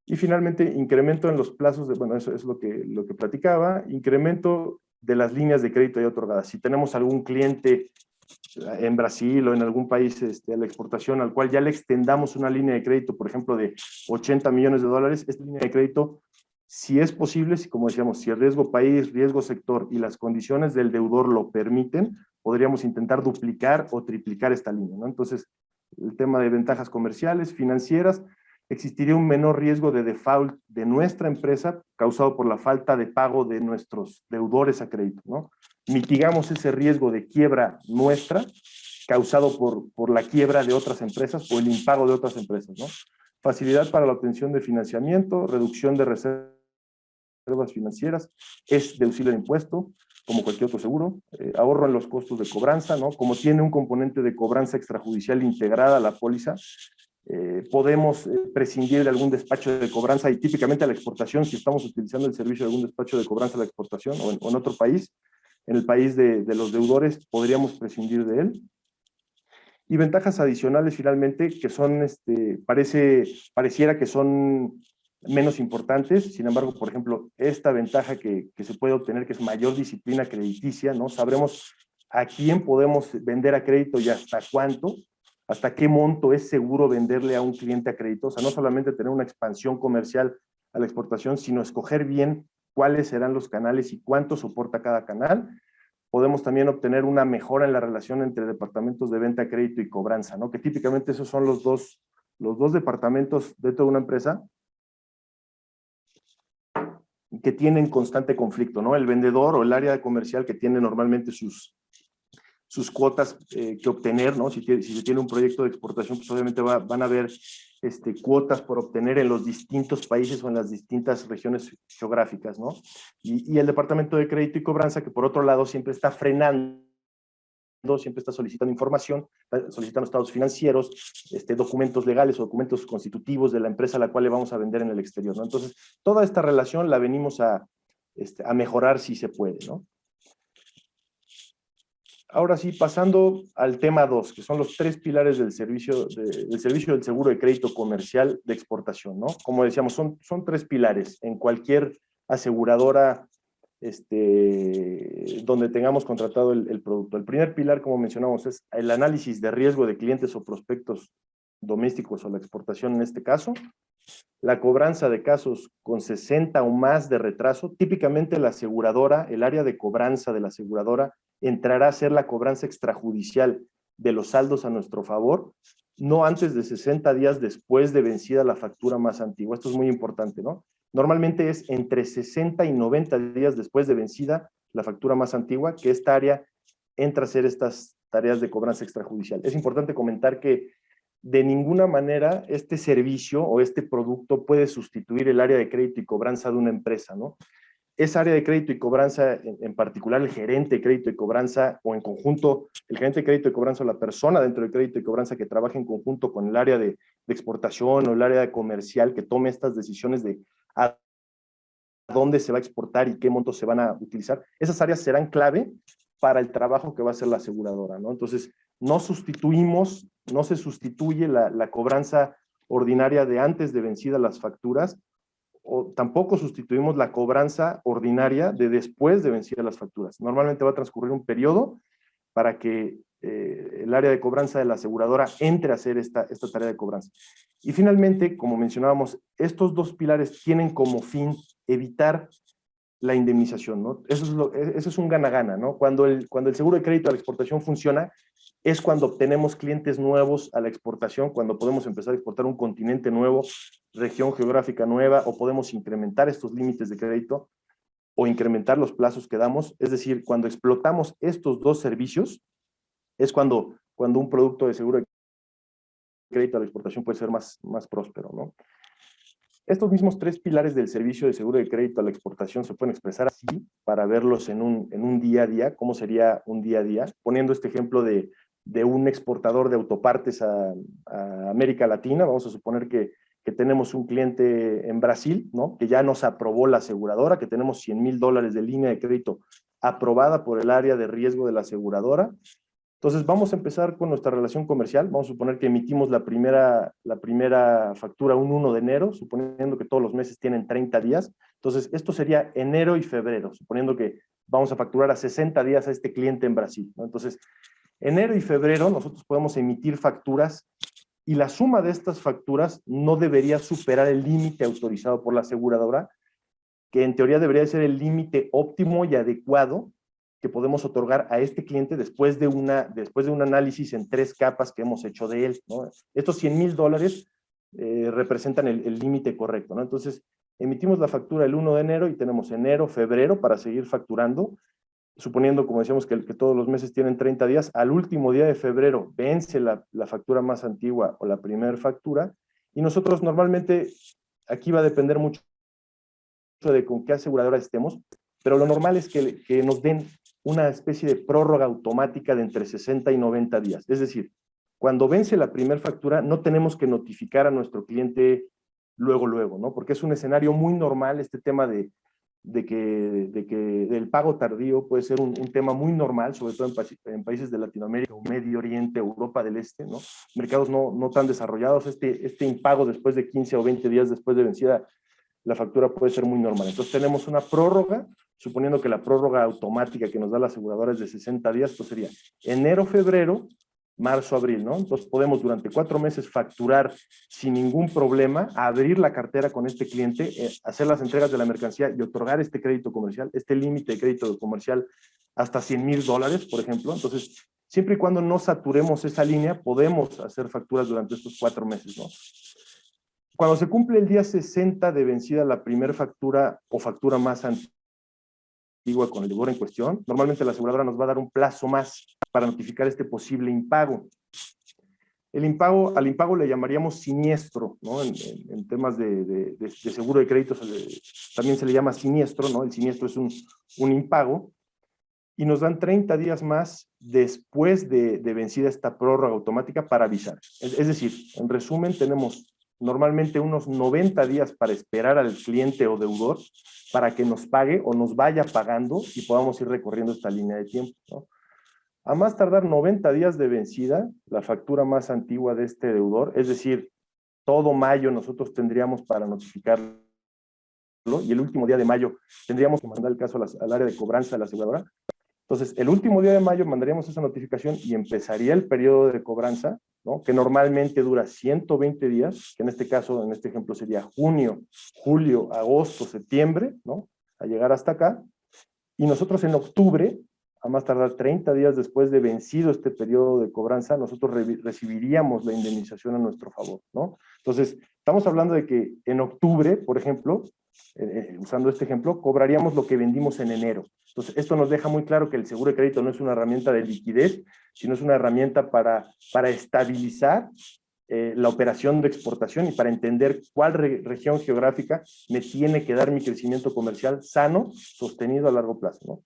Y finalmente, incremento en los plazos, bueno, eso es lo que platicaba, incremento de las líneas de crédito ya otorgadas. Si tenemos algún cliente en Brasil o en algún país a la exportación al cual ya le extendamos una línea de crédito, por ejemplo, de $80 millones, esta línea de crédito, si es posible, como decíamos, si el riesgo país, riesgo sector y las condiciones del deudor lo permiten, podríamos intentar duplicar o triplicar esta línea, ¿no? Entonces, el tema de ventajas comerciales, financieras, existiría un menor riesgo de default de nuestra empresa causado por la falta de pago de nuestros deudores a crédito, ¿no? Mitigamos ese riesgo de quiebra nuestra causado por la quiebra de otras empresas o el impago de otras empresas, ¿no? Facilidad para la obtención de financiamiento, reducción de reservas financieras, es deducible de impuesto, como cualquier otro seguro, ahorro en los costos de cobranza, ¿no? Como tiene un componente de cobranza extrajudicial integrada a la póliza, podemos prescindir de algún despacho de cobranza y típicamente a la exportación, si estamos utilizando el servicio de algún despacho de cobranza a la exportación o en otro país, en el país de los deudores, podríamos prescindir de él. Y ventajas adicionales finalmente que son, pareciera que son menos importantes, sin embargo, por ejemplo, esta ventaja que se puede obtener, que es mayor disciplina crediticia, ¿no? Sabremos a quién podemos vender a crédito y hasta cuánto, hasta qué monto es seguro venderle a un cliente a crédito, o sea, no solamente tener una expansión comercial a la exportación, sino escoger bien cuáles serán los canales y cuánto soporta cada canal. Podemos también obtener una mejora en la relación entre departamentos de venta, crédito y cobranza, ¿no? Que típicamente esos son los dos departamentos dentro de una empresa que tienen constante conflicto, ¿no? El vendedor o el área comercial que tiene normalmente sus cuotas que obtener, ¿no? Si se tiene un proyecto de exportación, pues obviamente van a haber cuotas por obtener en los distintos países o en las distintas regiones geográficas, ¿no? Y el departamento de crédito y cobranza, que por otro lado siempre está frenando, siempre está solicitando información, solicitando estados financieros, documentos legales o documentos constitutivos de la empresa a la cual le vamos a vender en el exterior, ¿no? Entonces, toda esta relación la venimos a mejorar si se puede, ¿no? Ahora sí, pasando al tema 2, que son los 3 pilares del servicio, del seguro de crédito comercial de exportación, ¿no? Como decíamos, son 3 pilares en cualquier aseguradora donde tengamos contratado el producto. El primer pilar, como mencionamos, es el análisis de riesgo de clientes o prospectos domésticos o la exportación en este caso. La cobranza de casos con 60 o más de retraso, típicamente la aseguradora, el área de cobranza de la aseguradora, entrará a hacer la cobranza extrajudicial de los saldos a nuestro favor, no antes de 60 días después de vencida la factura más antigua. Esto es muy importante, ¿no? Normalmente es entre 60 y 90 días después de vencida la factura más antigua que esta área entra a hacer estas tareas de cobranza extrajudicial. Es importante comentar que de ninguna manera este servicio o este producto puede sustituir el área de crédito y cobranza de una empresa, ¿no? Esa área de crédito y cobranza, en particular el gerente de crédito y cobranza, o en conjunto, el gerente de crédito y cobranza o la persona dentro de crédito y cobranza que trabaja en conjunto con el área de exportación o el área comercial que tome estas decisiones de a dónde se va a exportar y qué montos se van a utilizar, esas áreas serán clave para el trabajo que va a hacer la aseguradora, ¿no? Entonces, no se sustituye la cobranza ordinaria de antes de vencidas las facturas, o tampoco sustituimos la cobranza ordinaria de después de vencidas las facturas. Normalmente va a transcurrir un periodo para que el área de cobranza de la aseguradora entre a hacer esta tarea de cobranza. Y finalmente, como mencionábamos, estos 2 pilares tienen como fin evitar la indemnización, ¿no? Eso es un gana-gana, ¿no? Cuando el seguro de crédito a la exportación funciona, es cuando obtenemos clientes nuevos a la exportación, cuando podemos empezar a exportar un continente nuevo, región geográfica nueva, o podemos incrementar estos límites de crédito o incrementar los plazos que damos. Es decir, cuando explotamos estos 2 servicios, es cuando un producto de seguro de crédito a la exportación puede ser más próspero, ¿no? Estos mismos 3 pilares del servicio de seguro de crédito a la exportación se pueden expresar así para verlos en un día a día. ¿Cómo sería un día a día? Poniendo este ejemplo de un exportador de autopartes a América Latina. Vamos a suponer que tenemos un cliente en Brasil, ¿no? Que ya nos aprobó la aseguradora, que tenemos $100,000 de línea de crédito aprobada por el área de riesgo de la aseguradora. Entonces, vamos a empezar con nuestra relación comercial. Vamos a suponer que emitimos la primera factura un 1 de enero, suponiendo que todos los meses tienen 30 días. Entonces, esto sería enero y febrero, suponiendo que vamos a facturar a 60 días a este cliente en Brasil, ¿no? Entonces, enero y febrero nosotros podemos emitir facturas y la suma de estas facturas no debería superar el límite autorizado por la aseguradora, que en teoría debería ser el límite óptimo y adecuado que podemos otorgar a este cliente después de un análisis en 3 capas que hemos hecho de él, ¿no? Estos $100,000 representan el límite correcto, ¿no? Entonces, emitimos la factura el 1 de enero y tenemos enero, febrero para seguir facturando, suponiendo, como decíamos, que todos los meses tienen 30 días, al último día de febrero vence la factura más antigua o la primera factura, y nosotros normalmente, aquí va a depender mucho de con qué aseguradora estemos, pero lo normal es que nos den una especie de prórroga automática de entre 60 y 90 días. Es decir, cuando vence la primera factura, no tenemos que notificar a nuestro cliente luego, ¿no? Porque es un escenario muy normal este tema del pago tardío puede ser un tema muy normal, sobre todo en países de Latinoamérica, Medio Oriente, Europa del Este, ¿no? Mercados no tan desarrollados, este impago después de 15 o 20 días después de vencida la factura puede ser muy normal. Entonces tenemos una prórroga, suponiendo que la prórroga automática que nos da la aseguradora es de 60 días, pues sería enero, febrero, marzo, abril, ¿no? Entonces podemos durante 4 meses facturar sin ningún problema, abrir la cartera con este cliente, hacer las entregas de la mercancía y otorgar este crédito comercial, este límite de crédito comercial hasta $100,000, por ejemplo. Entonces, siempre y cuando no saturemos esa línea, podemos hacer facturas durante estos 4 meses, ¿no? Cuando se cumple el día 60 de vencida la primera factura o factura más antigua con el deudor en cuestión, normalmente la aseguradora nos va a dar un plazo más para notificar este posible impago. Al impago le llamaríamos siniestro, ¿no? En temas de seguro de créditos también se le llama siniestro, ¿no? El siniestro es un impago y nos dan 30 días más después de vencida esta prórroga automática para avisar. Es decir, en resumen, tenemos normalmente unos 90 días para esperar al cliente o deudor para que nos pague o nos vaya pagando y podamos ir recorriendo esta línea de tiempo, ¿no? A más tardar 90 días de vencida, la factura más antigua de este deudor, es decir, todo mayo nosotros tendríamos para notificarlo, y el último día de mayo tendríamos que mandar el caso al área de cobranza de la aseguradora. Entonces, el último día de mayo mandaríamos esa notificación y empezaría el periodo de cobranza, ¿no? Que normalmente dura 120 días, que en este caso, en este ejemplo sería junio, julio, agosto, septiembre, ¿no? A llegar hasta acá. Y nosotros en octubre, a más tardar 30 días después de vencido este periodo de cobranza, nosotros recibiríamos la indemnización a nuestro favor, ¿no? Entonces, estamos hablando de que en octubre, por ejemplo, usando este ejemplo, cobraríamos lo que vendimos en enero. Entonces, esto nos deja muy claro que el seguro de crédito no es una herramienta de liquidez, sino es una herramienta para estabilizar la operación de exportación y para entender cuál región geográfica me tiene que dar mi crecimiento comercial sano, sostenido a largo plazo, ¿no?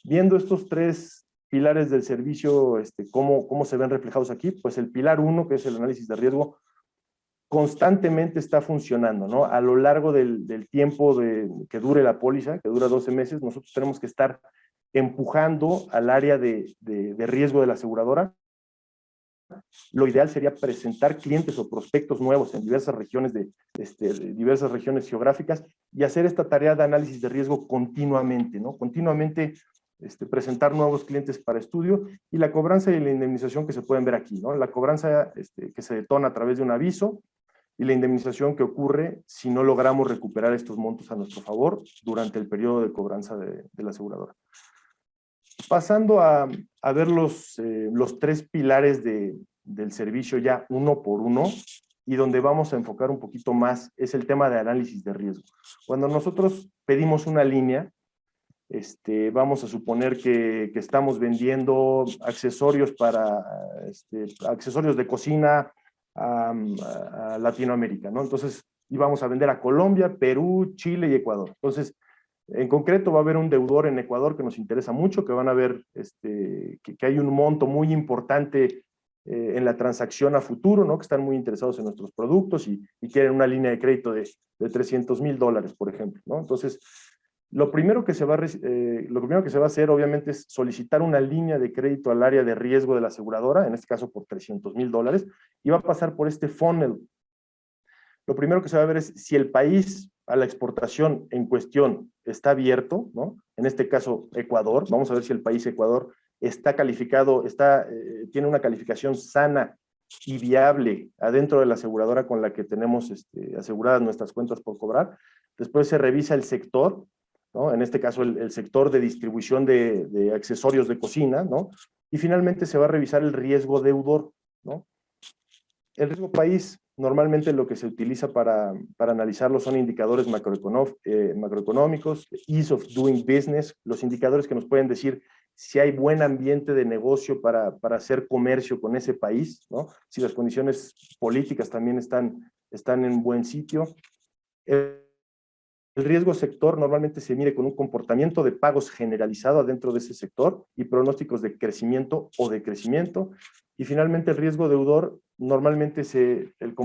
Viendo estos tres pilares del servicio, ¿cómo se ven reflejados aquí? Pues el pilar 1, que es el análisis de riesgo, constantemente está funcionando, ¿no? A lo largo del tiempo que dure la póliza, que dura 12 meses, nosotros tenemos que estar empujando al área de riesgo de la aseguradora. Lo ideal sería presentar clientes o prospectos nuevos en diversas regiones diversas regiones geográficas y hacer esta tarea de análisis de riesgo continuamente, ¿no? Continuamente presentar nuevos clientes para estudio, y la cobranza y la indemnización que se pueden ver aquí, ¿no? La cobranza que se detona a través de un aviso, y la indemnización que ocurre si no logramos recuperar estos montos a nuestro favor durante el periodo de cobranza de la aseguradora. Pasando a ver los tres pilares del servicio ya uno por uno, y donde vamos a enfocar un poquito más es el tema de análisis de riesgo. Cuando nosotros pedimos una línea, vamos a suponer que estamos vendiendo accesorios accesorios de cocina a Latinoamérica, ¿no? Entonces, íbamos a vender a Colombia, Perú, Chile y Ecuador. Entonces, en concreto va a haber un deudor en Ecuador que nos interesa mucho, que van a ver que hay un monto muy importante en la transacción a futuro, ¿no? Que están muy interesados en nuestros productos y quieren una línea de crédito de $300,000, por ejemplo, ¿no? Entonces, lo primero que se va a hacer, obviamente, es solicitar una línea de crédito al área de riesgo de la aseguradora, en este caso por $300,000, y va a pasar por este funnel. Lo primero que se va a ver es si el país a la exportación en cuestión está abierto, ¿no? En este caso, Ecuador. Vamos a ver si el país Ecuador está calificado, tiene una calificación sana y viable adentro de la aseguradora con la que tenemos aseguradas nuestras cuentas por cobrar. Después se revisa el sector, ¿no? En este caso, el sector de distribución de accesorios de cocina, ¿no? Y finalmente se va a revisar el riesgo deudor, ¿no? El riesgo país, normalmente lo que se utiliza para analizarlo son indicadores macroeconómicos, ease of doing business, los indicadores que nos pueden decir si hay buen ambiente de negocio para hacer comercio con ese país, ¿no? Si las condiciones políticas también están en buen sitio. El riesgo sector normalmente se mide con un comportamiento de pagos generalizado dentro de ese sector y pronósticos de crecimiento o decrecimiento. Y finalmente el riesgo deudor, normalmente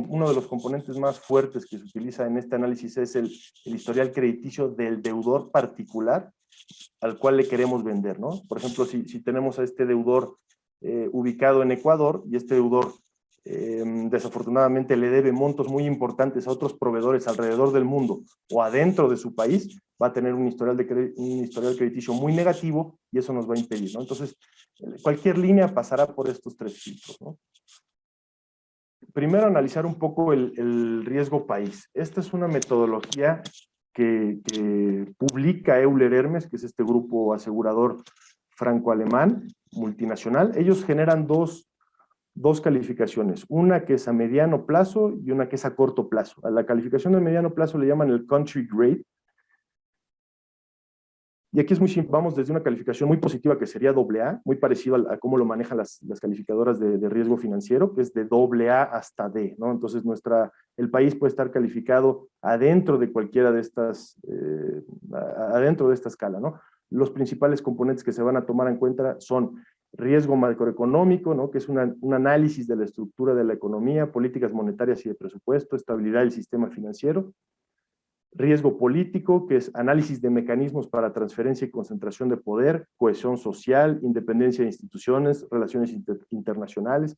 uno de los componentes más fuertes que se utiliza en este análisis es el historial crediticio del deudor particular al cual le queremos vender, ¿no? Por ejemplo, si tenemos a este deudor ubicado en Ecuador y este deudor desafortunadamente le debe montos muy importantes a otros proveedores alrededor del mundo o adentro de su país, va a tener un historial crediticio muy negativo y eso nos va a impedir, ¿no? Entonces, cualquier línea pasará por estos tres filtros, ¿no? Primero, analizar un poco el riesgo país. Esta es una metodología que publica Euler Hermes, que es este grupo asegurador franco-alemán, multinacional. Ellos generan dos calificaciones, una que es a mediano plazo y una que es a corto plazo. A la calificación de mediano plazo le llaman el country grade, y aquí es muy simple, vamos desde una calificación muy positiva que sería AA, muy parecido a cómo lo manejan las calificadoras de riesgo financiero, que es de AA hasta D, ¿no? Entonces el país puede estar calificado adentro de cualquiera de estas, adentro de esta escala, ¿no? Los principales componentes que se van a tomar en cuenta son riesgo macroeconómico, ¿no? Que es un análisis de la estructura de la economía, políticas monetarias y de presupuesto, estabilidad del sistema financiero. Riesgo político, que es análisis de mecanismos para transferencia y concentración de poder, cohesión social, independencia de instituciones, relaciones internacionales.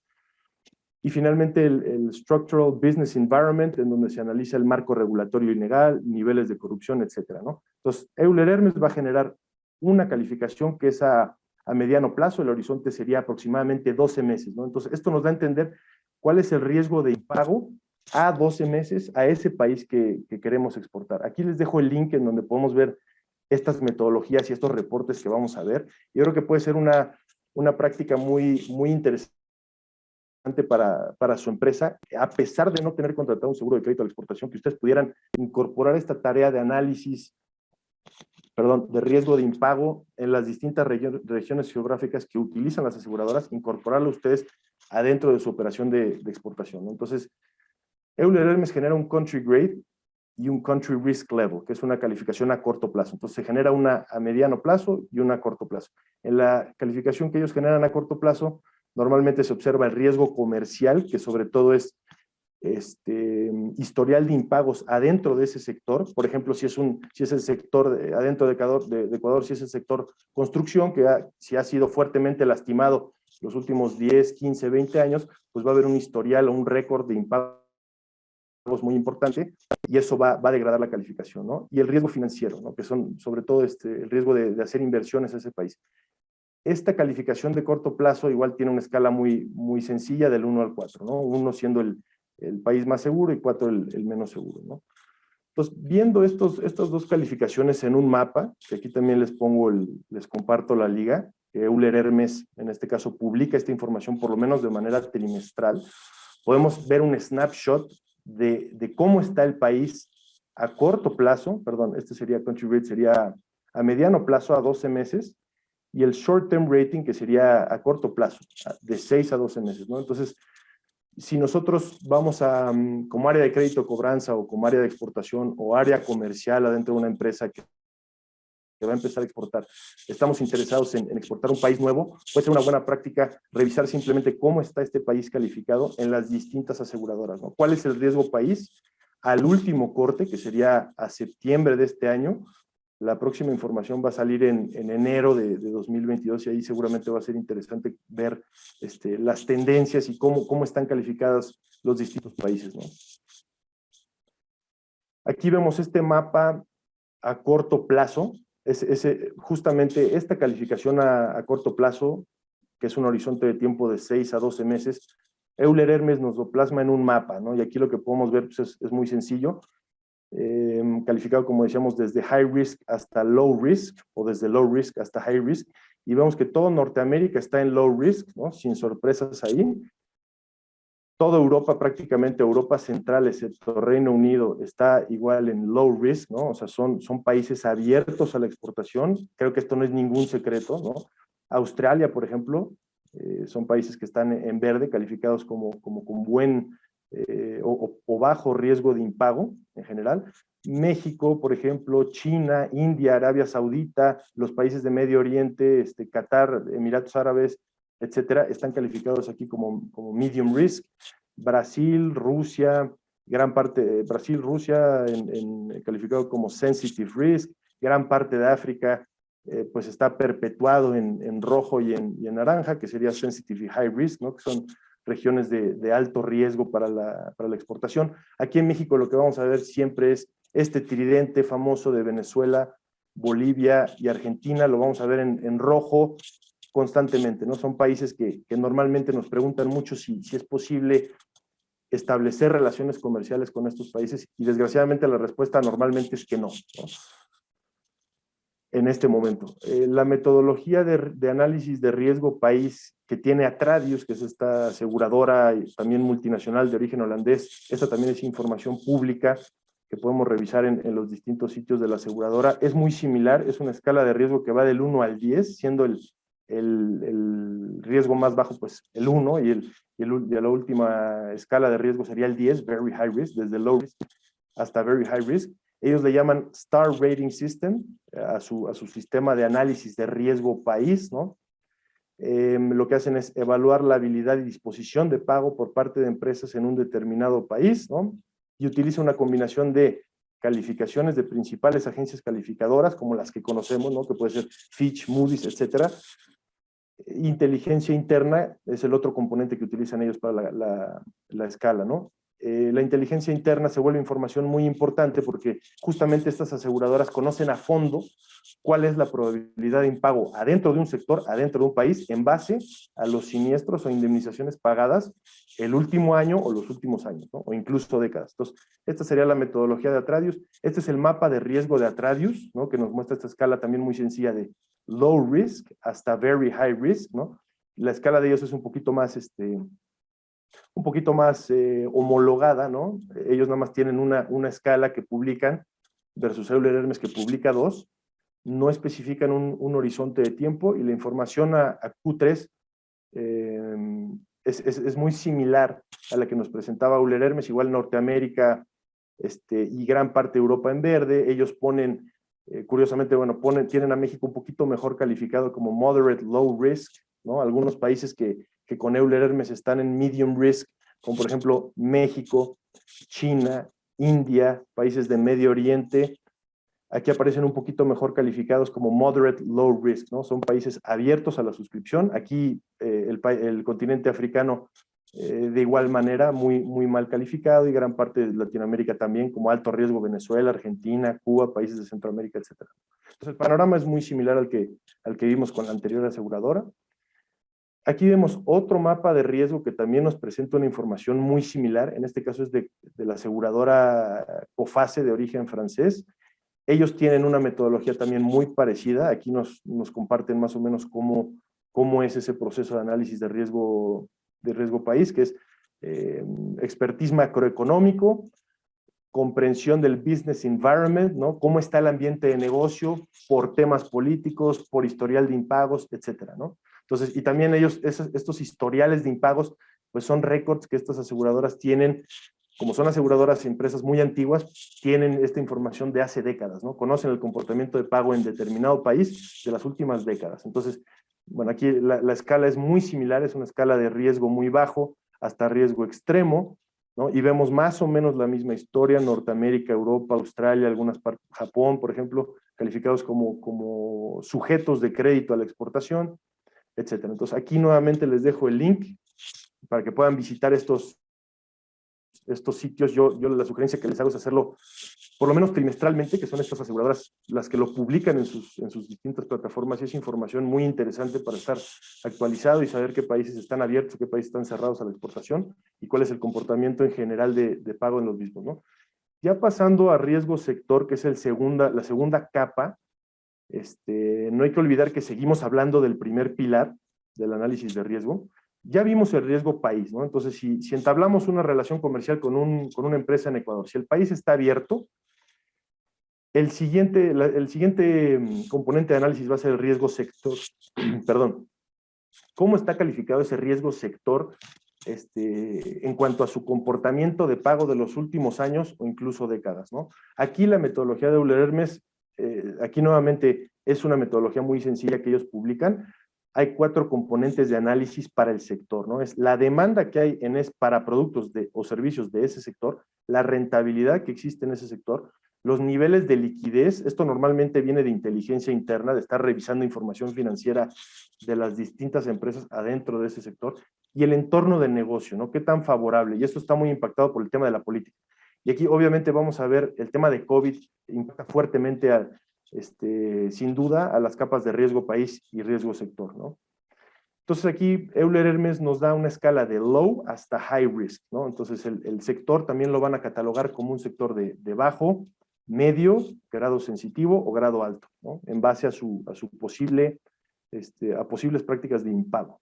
Y finalmente el Structural Business Environment, en donde se analiza el marco regulatorio y legal, niveles de corrupción, etcétera, ¿no? Entonces, Euler Hermes va a generar una calificación que es a mediano plazo, el horizonte sería aproximadamente 12 meses, ¿no? Entonces, esto nos da a entender cuál es el riesgo de impago a 12 meses a ese país que queremos exportar. Aquí les dejo el link en donde podemos ver estas metodologías y estos reportes que vamos a ver. Yo creo que puede ser una práctica muy interesante para su empresa, a pesar de no tener contratado un seguro de crédito a la exportación, que ustedes pudieran incorporar esta tarea de análisis, de riesgo de impago en las distintas regiones geográficas que utilizan las aseguradoras, incorporarlo ustedes adentro de su operación de exportación, ¿no? Entonces, Euler Hermes genera un country grade y un country risk level, que es una calificación a corto plazo. Entonces, se genera una a mediano plazo y una a corto plazo. En la calificación que ellos generan a corto plazo, normalmente se observa el riesgo comercial, que sobre todo es historial de impagos adentro de ese sector. Por ejemplo, si es el sector adentro de Ecuador, si es el sector construcción, si ha sido fuertemente lastimado los últimos 10, 15, 20 años, pues va a haber un historial o un récord de impagos muy importante, y eso va a degradar la calificación, ¿no? Y el riesgo financiero, ¿no? Que son sobre todo el riesgo de hacer inversiones a ese país. Esta calificación de corto plazo igual tiene una escala muy sencilla del 1 al 4, ¿no? 1 siendo el país más seguro y 4 el menos seguro, ¿no? Entonces, viendo estas dos calificaciones en un mapa, que aquí también les comparto la liga, que Euler Hermes, en este caso, publica esta información por lo menos de manera trimestral, podemos ver un snapshot de cómo está el país a corto plazo, este sería country rate, sería a mediano plazo, a 12 meses, y el short term rating, que sería a corto plazo, de 6 a 12 meses, ¿no? Entonces, si nosotros vamos como área de crédito cobranza o como área de exportación o área comercial adentro de una empresa que va a empezar a exportar, estamos interesados en exportar un país nuevo, puede ser una buena práctica revisar simplemente cómo está este país calificado en las distintas aseguradoras, ¿no? ¿Cuál es el riesgo país? Al último corte, que sería a septiembre de este año. La próxima información va a salir en enero de 2022 y ahí seguramente va a ser interesante ver las tendencias y cómo están calificadas los distintos países, ¿no? Aquí vemos este mapa a corto plazo, justamente esta calificación a corto plazo, que es un horizonte de tiempo de 6 a 12 meses, Euler Hermes nos lo plasma en un mapa, ¿no? Y aquí lo que podemos ver pues, es muy sencillo. Calificado, como decíamos, desde high risk hasta low risk, o desde low risk hasta high risk, y vemos que todo Norteamérica está en low risk, ¿no? Sin sorpresas ahí. Toda Europa, prácticamente Europa Central, excepto Reino Unido, está igual en low risk, ¿no? O sea, son países abiertos a la exportación. Creo que esto no es ningún secreto, ¿no? Australia, por ejemplo, son países que están en verde, calificados como con buen o bajo riesgo de impago en general. México, por ejemplo, China, India, Arabia Saudita, los países de Medio Oriente, Qatar, Emiratos Árabes, etcétera, están calificados aquí como medium risk. Brasil, Rusia, gran parte, Brasil, Rusia, calificado como sensitive risk. Gran parte de África, pues está perpetuado en rojo y en naranja, que sería sensitive y high risk, ¿no? Que son regiones de alto riesgo para la exportación. Aquí en México lo que vamos a ver siempre es este tridente famoso de Venezuela, Bolivia y Argentina, lo vamos a ver en rojo constantemente, ¿no? Son países que normalmente nos preguntan mucho si es posible establecer relaciones comerciales con estos países, y desgraciadamente la respuesta normalmente es que no, ¿no? En este momento. La metodología de análisis de riesgo país que tiene Atradius, que es esta aseguradora y también multinacional de origen holandés, esta también es información pública que podemos revisar en los distintos sitios de la aseguradora. Es muy similar, es una escala de riesgo que va del 1 al 10, siendo el riesgo más bajo, pues el 1, y la última escala de riesgo sería el 10, very high risk, desde low risk hasta very high risk. Ellos le llaman Star Rating System a su sistema de análisis de riesgo país, ¿no? Lo que hacen es evaluar la habilidad y disposición de pago por parte de empresas en un determinado país, ¿no? Y utiliza una combinación de calificaciones de principales agencias calificadoras, como las que conocemos, ¿no? Que puede ser Fitch, Moody's, etcétera. Inteligencia interna es el otro componente que utilizan ellos para la escala, ¿no? La inteligencia interna se vuelve información muy importante porque justamente estas aseguradoras conocen a fondo cuál es la probabilidad de impago adentro de un sector, adentro de un país, en base a los siniestros o indemnizaciones pagadas el último año o los últimos años, ¿no? O incluso décadas. Entonces, esta sería la metodología de Atradius. Este es el mapa de riesgo de Atradius, ¿no? Que nos muestra esta escala también muy sencilla de low risk hasta very high risk, ¿no? La escala de ellos es un poquito más, homologada, ¿no? Ellos nada más tienen una escala que publican versus Euler Hermes que publica dos, no especifican un horizonte de tiempo y la información a Q3 es muy similar a la que nos presentaba Euler Hermes, igual Norteamérica y gran parte de Europa en verde. Ellos ponen, curiosamente, bueno, tienen a México un poquito mejor calificado como moderate low risk, ¿no? Algunos países que con Euler Hermes están en medium risk, como por ejemplo México, China, India, países de Medio Oriente. Aquí aparecen un poquito mejor calificados como moderate low risk, ¿no? Son países abiertos a la suscripción. Aquí el continente africano de igual manera muy mal calificado, y gran parte de Latinoamérica también, como alto riesgo Venezuela, Argentina, Cuba, países de Centroamérica, etc. Entonces el panorama es muy similar al que vimos con la anterior aseguradora. Aquí vemos otro mapa de riesgo que también nos presenta una información muy similar. En este caso es de la aseguradora Coface, de origen francés. Ellos tienen una metodología también muy parecida. Aquí nos comparten más o menos cómo es ese proceso de análisis de riesgo país, que es expertise macroeconómico, comprensión del business environment, ¿no? Cómo está el ambiente de negocio por temas políticos, por historial de impagos, etcétera, ¿no? Entonces, y también estos historiales de impagos, pues son récords que estas aseguradoras tienen. Como son aseguradoras y empresas muy antiguas, tienen esta información de hace décadas, ¿no? Conocen el comportamiento de pago en determinado país de las últimas décadas. Entonces, bueno, aquí la escala es muy similar, es una escala de riesgo muy bajo hasta riesgo extremo, ¿no? Y vemos más o menos la misma historia: Norteamérica, Europa, Australia, algunas partes, Japón, por ejemplo, calificados como sujetos de crédito a la exportación, etcétera. Entonces, aquí nuevamente les dejo el link para que puedan visitar estos sitios. Yo la sugerencia que les hago es hacerlo por lo menos trimestralmente, que son estas aseguradoras las que lo publican en sus distintas plataformas, y es información muy interesante para estar actualizado y saber qué países están abiertos, qué países están cerrados a la exportación y cuál es el comportamiento en general de pago en los mismos, ¿no? Ya pasando a riesgo sector, que es la segunda capa, no hay que olvidar que seguimos hablando del primer pilar del análisis de riesgo. Ya vimos el riesgo país, ¿no? Entonces, si entablamos una relación comercial con una empresa en Ecuador, si el país está abierto, el siguiente componente de análisis va a ser el riesgo sector. Perdón. ¿Cómo está calificado ese riesgo sector en cuanto a su comportamiento de pago de los últimos años o incluso décadas, ¿no? Aquí la metodología de Euler Hermes, aquí nuevamente es una metodología muy sencilla que ellos publican. Hay 4 componentes de análisis para el sector, ¿no? Es la demanda que hay para productos o servicios de ese sector, la rentabilidad que existe en ese sector, los niveles de liquidez. Esto normalmente viene de inteligencia interna, de estar revisando información financiera de las distintas empresas adentro de ese sector, y el entorno de negocio, ¿no? Qué tan favorable, y esto está muy impactado por el tema de la política. Y aquí obviamente vamos a ver el tema de COVID impacta fuertemente sin duda a las capas de riesgo país y riesgo sector, ¿no? Entonces aquí Euler Hermes nos da una escala de low hasta high risk, ¿no? Entonces el sector también lo van a catalogar como un sector de bajo, medio, grado sensitivo o grado alto, ¿no? En base a posibles prácticas de impago.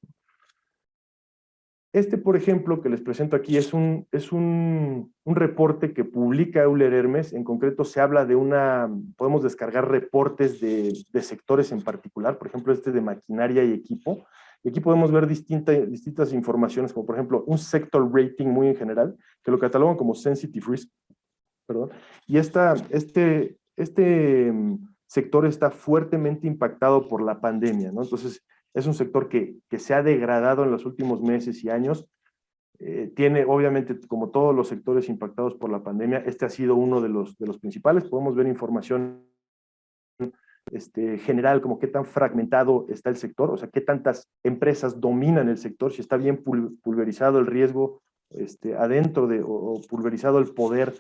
Por ejemplo, que les presento aquí es un reporte que publica Euler Hermes. En concreto se habla podemos descargar reportes de sectores en particular, por ejemplo de maquinaria y equipo. Y aquí podemos ver distintas informaciones, como por ejemplo un sector rating muy en general, que lo catalogan como sensitive risk, perdón. Y este sector está fuertemente impactado por la pandemia, ¿no? Entonces, es un sector que se ha degradado en los últimos meses y años. tiene, obviamente, como todos los sectores impactados por la pandemia, este ha sido uno de los principales. Podemos ver información general, como qué tan fragmentado está el sector, o sea, qué tantas empresas dominan el sector, si está bien pulverizado el riesgo adentro o pulverizado el poder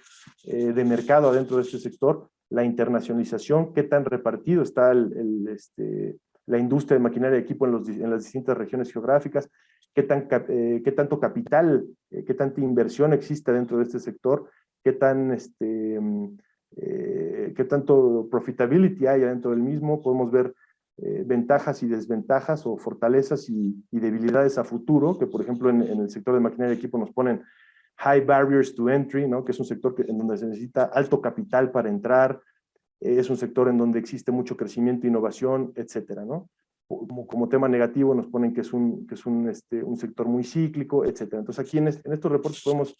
de mercado adentro de este sector, la internacionalización, qué tan repartido está la industria de maquinaria y equipo en las distintas regiones geográficas, qué tanto capital, qué tanta inversión existe dentro de este sector, qué tanto profitability hay adentro del mismo. Podemos ver ventajas y desventajas o fortalezas y debilidades a futuro, que por ejemplo en el sector de maquinaria y equipo nos ponen high barriers to entry, ¿no? Que es un sector en donde se necesita alto capital para entrar, es un sector en donde existe mucho crecimiento e innovación, etcétera, ¿no? Como tema negativo nos ponen que es un sector muy cíclico, etcétera. Entonces aquí en estos reportes podemos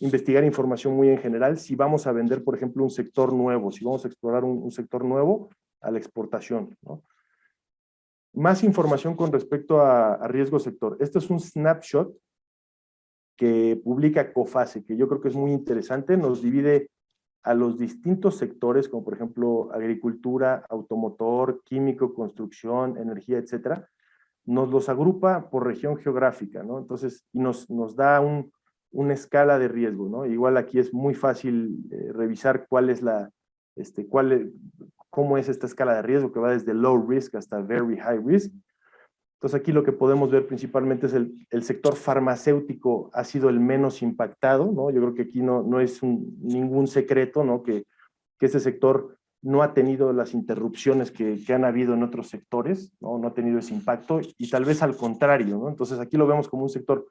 investigar información muy en general, si vamos a vender, por ejemplo, un sector nuevo, si vamos a explorar un sector nuevo a la exportación, ¿no? Más información con respecto a riesgo sector. Este es un snapshot que publica COFACE, que yo creo que es muy interesante, nos divide a los distintos sectores, como por ejemplo agricultura, automotor, químico, construcción, energía, etcétera, nos los agrupa por región geográfica, ¿no? Entonces, y nos da una escala de riesgo, ¿no? Igual aquí es muy fácil revisar cuál es cómo es esta escala de riesgo que va desde low risk hasta very high risk. Entonces aquí lo que podemos ver principalmente es el sector farmacéutico ha sido el menos impactado, ¿no? Yo creo que aquí no es ningún secreto, ¿no? Que ese sector no ha tenido las interrupciones que han habido en otros sectores, ¿no? No ha tenido ese impacto y tal vez al contrario, ¿no? Entonces aquí lo vemos como un sector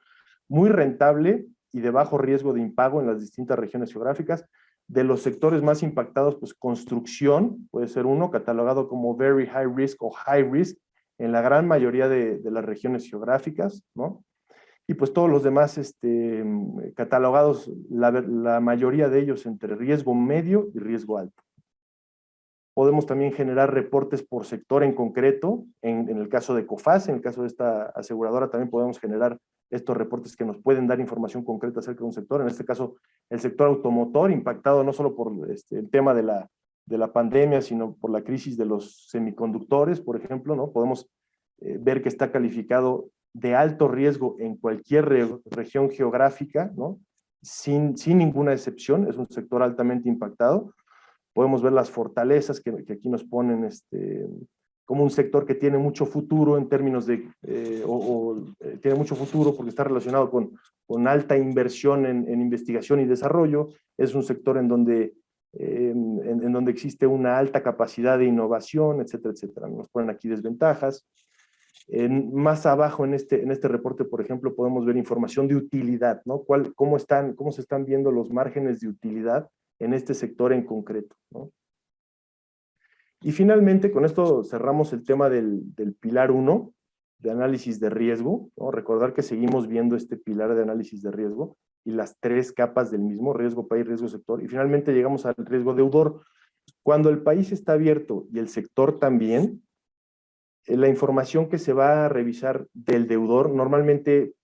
muy rentable y de bajo riesgo de impago en las distintas regiones geográficas. De los sectores más impactados, pues construcción puede ser uno, catalogado como very high risk o high risk en la gran mayoría de las regiones geográficas, ¿no? Y pues todos los demás catalogados, la mayoría de ellos entre riesgo medio y riesgo alto. Podemos también generar reportes por sector en concreto, en el caso de COFACE, en el caso de esta aseguradora también podemos generar estos reportes que nos pueden dar información concreta acerca de un sector, en este caso el sector automotor, impactado no solo por el tema de la pandemia, sino por la crisis de los semiconductores, por ejemplo, ¿no? Podemos ver que está calificado de alto riesgo en cualquier región geográfica, ¿no? Sin ninguna excepción, es un sector altamente impactado. Podemos ver las fortalezas que aquí nos ponen como un sector que tiene mucho futuro en términos de, tiene mucho futuro porque está relacionado con alta inversión en investigación y desarrollo, es un sector en donde existe una alta capacidad de innovación, etcétera, etcétera. Nos ponen aquí desventajas. Más abajo en este reporte, por ejemplo, podemos ver información de utilidad, ¿no? Cómo se están viendo los márgenes de utilidad en este sector en concreto, ¿no? Y finalmente, con esto cerramos el tema del pilar 1, de análisis de riesgo, ¿no? Recordar que seguimos viendo este pilar de análisis de riesgo y las 3 capas del mismo, riesgo país, riesgo sector, y finalmente llegamos al riesgo deudor. Cuando el país está abierto y el sector también, la información que se va a revisar del deudor normalmente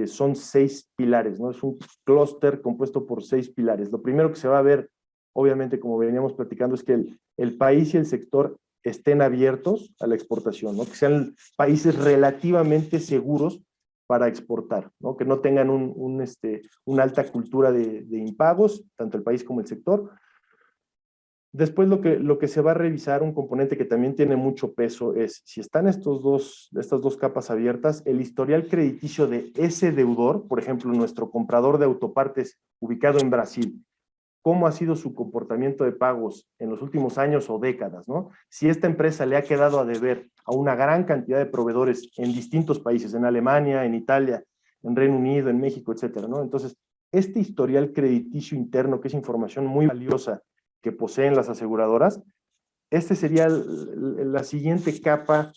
son 6 pilares, ¿no? Es un clúster compuesto por 6 pilares. Lo primero que se va a ver, obviamente, como veníamos platicando, es que el país y el sector estén abiertos a la exportación, ¿no? Que sean países relativamente seguros para exportar, ¿no? Que no tengan una alta cultura de impagos, tanto el país como el sector. Después lo que se va a revisar, un componente que también tiene mucho peso, es si están estas dos capas abiertas, el historial crediticio de ese deudor, por ejemplo, nuestro comprador de autopartes ubicado en Brasil, cómo ha sido su comportamiento de pagos en los últimos años o décadas, ¿no? Si esta empresa le ha quedado a deber a una gran cantidad de proveedores en distintos países, en Alemania, en Italia, en Reino Unido, en México, etcétera, ¿no? Entonces, este historial crediticio interno, que es información muy valiosa que poseen las aseguradoras, sería la siguiente capa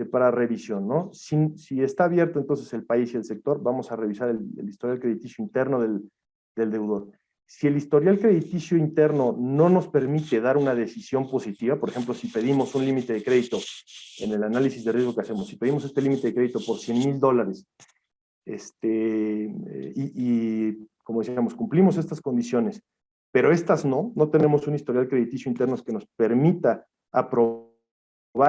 para revisión, ¿no? Si está abierto entonces el país y el sector, vamos a revisar el historial crediticio interno del deudor. Si el historial crediticio interno no nos permite dar una decisión positiva, por ejemplo, si pedimos un límite de crédito en el análisis de riesgo que hacemos, si pedimos este límite de crédito por $100,000 como decíamos, cumplimos estas condiciones, pero estas no tenemos un historial crediticio interno que nos permita aprobar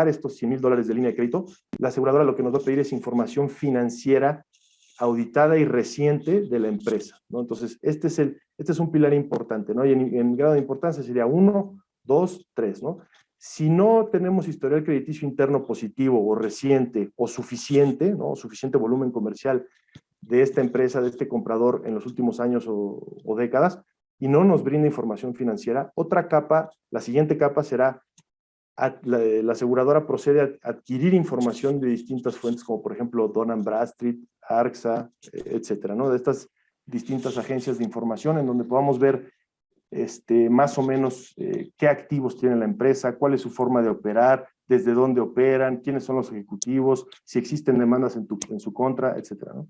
estos $100,000 de línea de crédito, la aseguradora lo que nos va a pedir es información financiera auditada y reciente de la empresa, ¿no? Entonces, este es un pilar importante, ¿no? Y en grado de importancia sería 1, 2, 3, ¿no? Si no tenemos historial crediticio interno positivo o reciente o suficiente, ¿no? Suficiente volumen comercial de esta empresa, de este comprador en los últimos años o décadas, y no nos brinda información financiera, otra capa, la siguiente capa será la aseguradora procede a adquirir información de distintas fuentes, como por ejemplo Dun & Bradstreet, AXA, etcétera, ¿no? De estas distintas agencias de información en donde podamos ver más o menos qué activos tiene la empresa, cuál es su forma de operar, desde dónde operan, quiénes son los ejecutivos, si existen demandas en su contra, etcétera, ¿no?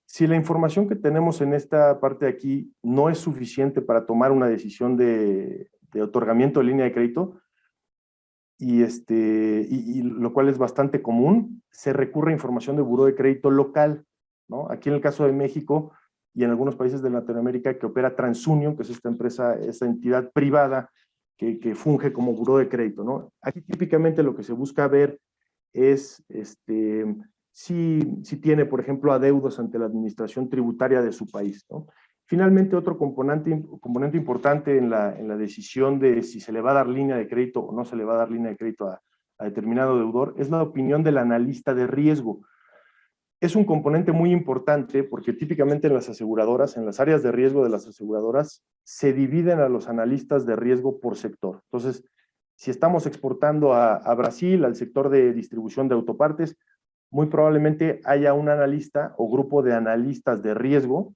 Si la información que tenemos en esta parte de aquí no es suficiente para tomar una decisión de otorgamiento de línea de crédito, y lo cual es bastante común, se recurre a información de buró de crédito local, ¿no? Aquí en el caso de México y en algunos países de Latinoamérica que opera TransUnion, que es esta empresa, esta entidad privada que funge como buró de crédito, ¿no? Aquí típicamente lo que se busca ver es si tiene, por ejemplo, adeudos ante la administración tributaria de su país, ¿no? Finalmente, otro componente importante en la decisión de si se le va a dar línea de crédito o no se le va a dar línea de crédito a determinado deudor es la opinión del analista de riesgo. Es un componente muy importante porque típicamente en las aseguradoras, en las áreas de riesgo de las aseguradoras, se dividen a los analistas de riesgo por sector. Entonces, si estamos exportando a Brasil, al sector de distribución de autopartes, muy probablemente haya un analista o grupo de analistas de riesgo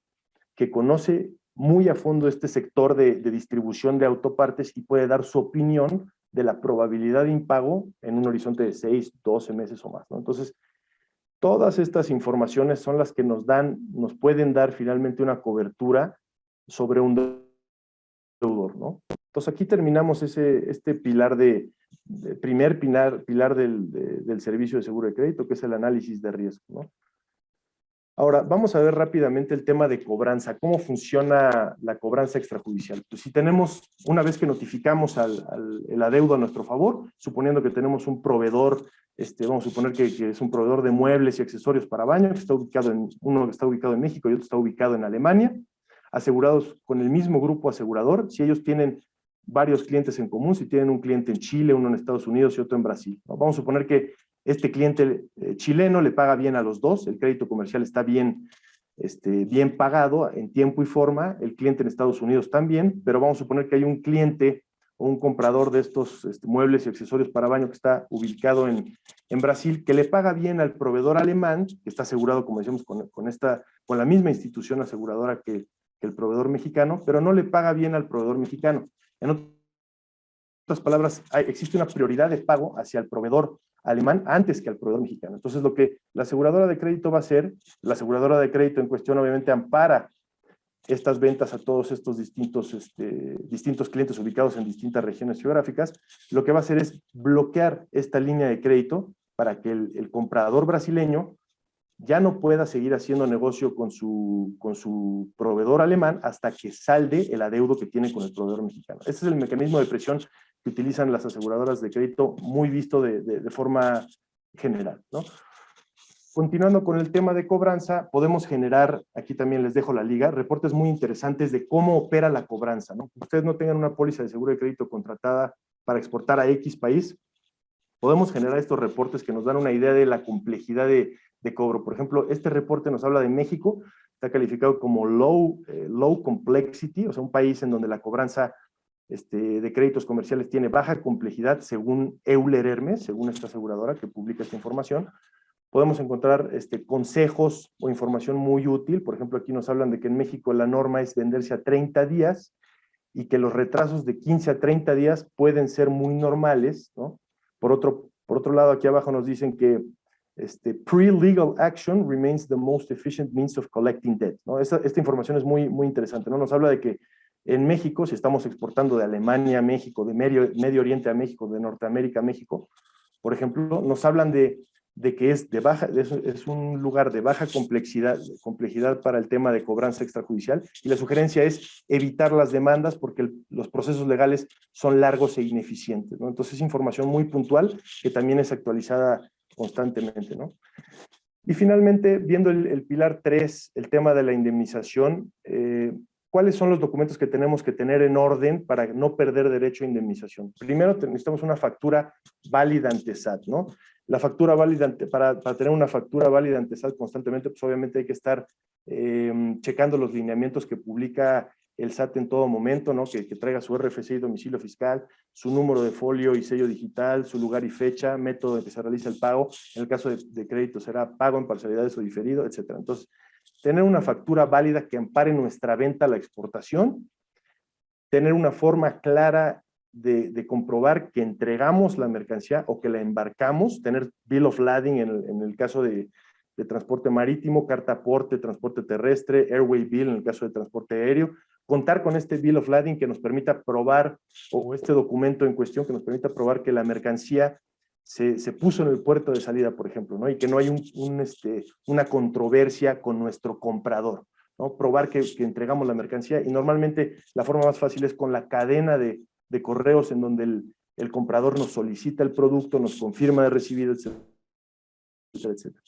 que conoce muy a fondo este sector de distribución de autopartes y puede dar su opinión de la probabilidad de impago en un horizonte de 6, 12 meses o más, ¿no? Entonces, todas estas informaciones son las que nos pueden dar finalmente una cobertura sobre un deudor, ¿no? Entonces, aquí terminamos este pilar primer pilar del servicio de seguro de crédito, que es el análisis de riesgo, ¿no? Ahora, vamos a ver rápidamente el tema de cobranza. ¿Cómo funciona la cobranza extrajudicial? Pues si tenemos, una vez que notificamos el adeudo a nuestro favor, suponiendo que tenemos un proveedor, vamos a suponer que es un proveedor de muebles y accesorios para baño, uno que está ubicado en México y otro está ubicado en Alemania, asegurados con el mismo grupo asegurador, si ellos tienen varios clientes en común, si tienen un cliente en Chile, uno en Estados Unidos y otro en Brasil, ¿no? Vamos a suponer que este cliente chileno le paga bien a los dos, el crédito comercial está bien pagado en tiempo y forma, el cliente en Estados Unidos también, pero vamos a suponer que hay un cliente o un comprador de estos muebles y accesorios para baño que está ubicado en Brasil, que le paga bien al proveedor alemán, que está asegurado, como decíamos, con la misma institución aseguradora que el proveedor mexicano, pero no le paga bien al proveedor mexicano. En otras palabras, existe una prioridad de pago hacia el proveedor alemán antes que al proveedor mexicano. Entonces, lo que la aseguradora de crédito va a hacer, la aseguradora de crédito en cuestión obviamente ampara estas ventas a todos estos distintos clientes ubicados en distintas regiones geográficas, lo que va a hacer es bloquear esta línea de crédito para que el comprador brasileño ya no pueda seguir haciendo negocio con su proveedor alemán hasta que salde el adeudo que tiene con el proveedor mexicano. Ese es el mecanismo de presión que utilizan las aseguradoras de crédito, muy visto de forma general, ¿no? Continuando con el tema de cobranza, podemos generar, aquí también les dejo la liga, reportes muy interesantes de cómo opera la cobranza, ¿no? Ustedes no tengan una póliza de seguro de crédito contratada para exportar a X país, podemos generar estos reportes que nos dan una idea de la complejidad de cobro. Por ejemplo, este reporte nos habla de México, está calificado como low complexity, o sea, un país en donde la cobranza de créditos comerciales tiene baja complejidad según Euler Hermes, según esta aseguradora que publica esta información. Podemos encontrar consejos o información muy útil. Por ejemplo, aquí nos hablan de que en México la norma es venderse a 30 días y que los retrasos de 15 a 30 días pueden ser muy normales, ¿no? Por otro lado, aquí abajo nos dicen que pre-legal action remains the most efficient means of collecting debt, ¿no? Esta información es muy, muy interesante, ¿no? Nos habla de que en México, si estamos exportando de Alemania a México, de Medio Oriente a México, de Norteamérica a México, por ejemplo, nos hablan de de que es un lugar de baja complejidad para el tema de cobranza extrajudicial, y la sugerencia es evitar las demandas porque los procesos legales son largos e ineficientes, ¿no? Entonces es información muy puntual que también es actualizada constantemente, ¿no? Y finalmente, viendo el pilar 3, el tema de la indemnización, ¿cuáles son los documentos que tenemos que tener en orden para no perder derecho a indemnización? Primero, necesitamos una factura válida ante SAT, ¿no? La factura válida, para tener una factura válida ante SAT constantemente, pues obviamente hay que estar checando los lineamientos que publica el SAT en todo momento, ¿no? Que traiga su RFC y domicilio fiscal, su número de folio y sello digital, su lugar y fecha, método en que se realiza el pago. En el caso de crédito será pago en parcialidades o diferido, etc. Entonces, tener una factura válida que ampare nuestra venta a la exportación, tener una forma clara de comprobar que entregamos la mercancía o que la embarcamos, tener bill of lading en el caso de transporte marítimo, carta aporte, transporte terrestre, airway bill en el caso de transporte aéreo, contar con este bill of lading que nos permita probar, o este documento en cuestión que nos permita probar que la mercancía se puso en el puerto de salida, por ejemplo, ¿no? Y que no hay una controversia con nuestro comprador, ¿no? Probar que entregamos la mercancía, y normalmente la forma más fácil es con la cadena de correos en donde el comprador nos solicita el producto, nos confirma de recibido, etcétera, etcétera.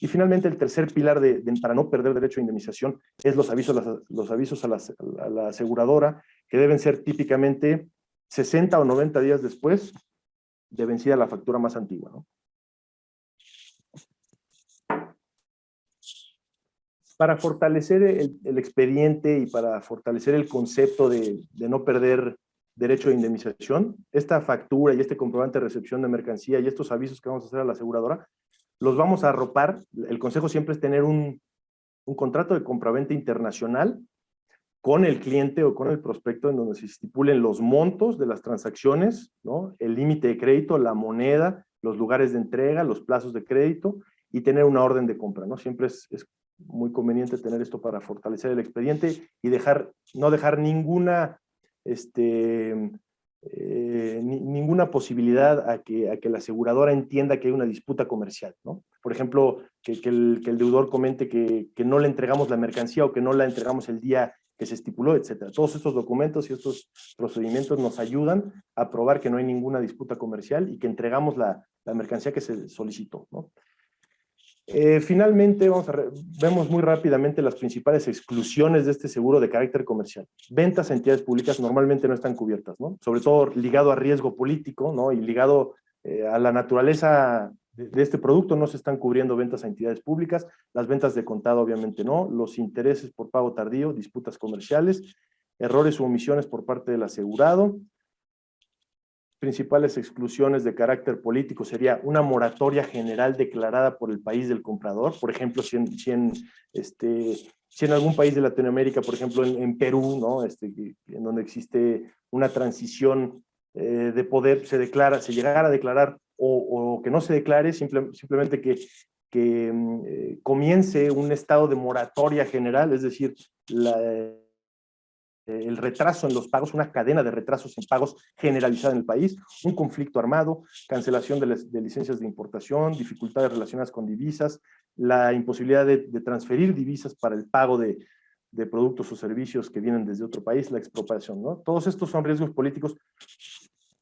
Y finalmente, el tercer pilar para no perder derecho a indemnización es los avisos a la aseguradora, que deben ser típicamente 60 o 90 días después de vencida la factura más antigua, ¿no? Para fortalecer el expediente y para fortalecer el concepto de no perder derecho de indemnización, esta factura y este comprobante de recepción de mercancía y estos avisos que vamos a hacer a la aseguradora, los vamos a arropar. El consejo siempre es tener un contrato de compraventa internacional con el cliente o con el prospecto en donde se estipulen los montos de las transacciones, ¿no? El límite de crédito, la moneda, los lugares de entrega, los plazos de crédito, y tener una orden de compra, ¿no? Siempre es muy conveniente tener esto para fortalecer el expediente y no dejar ninguna ninguna posibilidad a que la aseguradora entienda que hay una disputa comercial, ¿no? Por ejemplo, que el deudor comente que no le entregamos la mercancía o que no la entregamos el día que se estipuló, etcétera. Todos estos documentos y estos procedimientos nos ayudan a probar que no hay ninguna disputa comercial y que entregamos la mercancía que se solicitó, ¿no? Finalmente, vemos muy rápidamente las principales exclusiones de este seguro de carácter comercial. Ventas a entidades públicas normalmente no están cubiertas, ¿no? Sobre todo ligado a riesgo político, ¿no? Y ligado a la naturaleza de este producto, no se están cubriendo ventas a entidades públicas, las ventas de contado obviamente no, los intereses por pago tardío, disputas comerciales, errores u omisiones por parte del asegurado. Principales exclusiones de carácter político sería una moratoria general declarada por el país del comprador. Por ejemplo, si en algún país de Latinoamérica, por ejemplo en Perú, ¿no? En donde existe una transición de poder, se llegara a declarar o que no se declare, simplemente que comience un estado de moratoria general, es decir, el retraso en los pagos, una cadena de retrasos en pagos generalizada en el país, un conflicto armado, cancelación de licencias de importación, dificultades relacionadas con divisas, la imposibilidad de transferir divisas para el pago de productos o servicios que vienen desde otro país, la expropiación, ¿no? Todos estos son riesgos políticos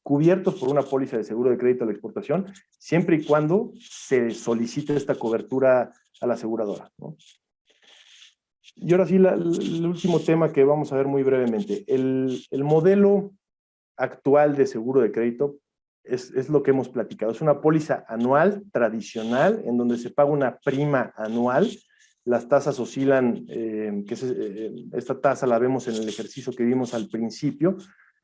cubiertos por una póliza de seguro de crédito a la exportación, siempre y cuando se solicite esta cobertura a la aseguradora, ¿no? Y ahora sí, el último tema que vamos a ver muy brevemente. El modelo actual de seguro de crédito es lo que hemos platicado. Es una póliza anual tradicional en donde se paga una prima anual. Las tasas oscilan, esta tasa la vemos en el ejercicio que vimos al principio,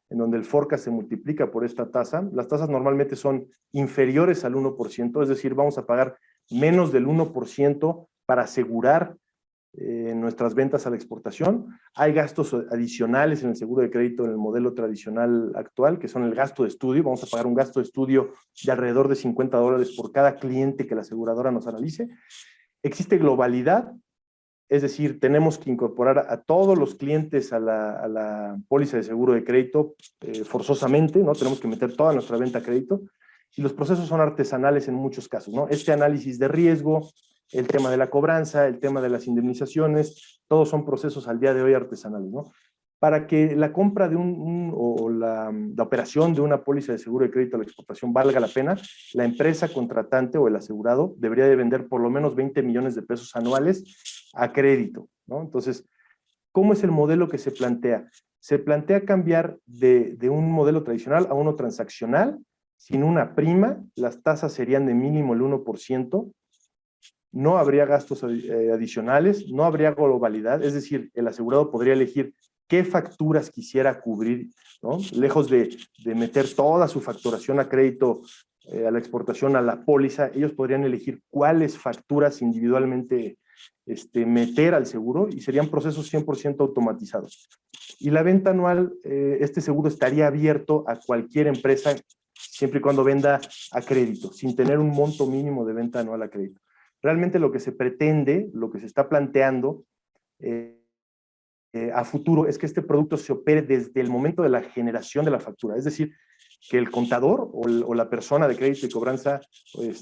en donde el forecast se multiplica por esta tasa. Las tasas normalmente son inferiores al 1%, es decir, vamos a pagar menos del 1% para asegurar nuestras ventas a la exportación. Hay gastos adicionales en el seguro de crédito en el modelo tradicional actual, que son el gasto de estudio. Vamos a pagar un gasto de estudio de alrededor de $50 por cada cliente que la aseguradora nos analice. Existe globalidad, es decir, tenemos que incorporar a todos los clientes a la póliza de seguro de crédito forzosamente, ¿no? Tenemos que meter toda nuestra venta a crédito. y los procesos son artesanales en muchos casos, ¿no? Este análisis de riesgo, el tema de la cobranza, el tema de las indemnizaciones, todos son procesos al día de hoy artesanales, ¿no? Para que la compra de o la operación de una póliza de seguro de crédito a la exportación valga la pena, la empresa contratante o el asegurado debería de vender por lo menos 20 millones de pesos anuales a crédito, ¿no? Entonces, ¿cómo es el modelo que se plantea? Se plantea cambiar de un modelo tradicional a uno transaccional, sin una prima, las tasas serían de mínimo el 1%, no habría gastos adicionales, no habría globalidad, es decir, el asegurado podría elegir qué facturas quisiera cubrir, ¿no? Lejos de meter toda su facturación a crédito, a la exportación, a la póliza, ellos podrían elegir cuáles facturas individualmente meter al seguro y serían procesos 100% automatizados. Y la venta anual, este seguro estaría abierto a cualquier empresa siempre y cuando venda a crédito, sin tener un monto mínimo de venta anual a crédito. Realmente lo que se pretende, lo que se está planteando a futuro es que este producto se opere desde el momento de la generación de la factura, es decir, que el contador o la persona de crédito y cobranza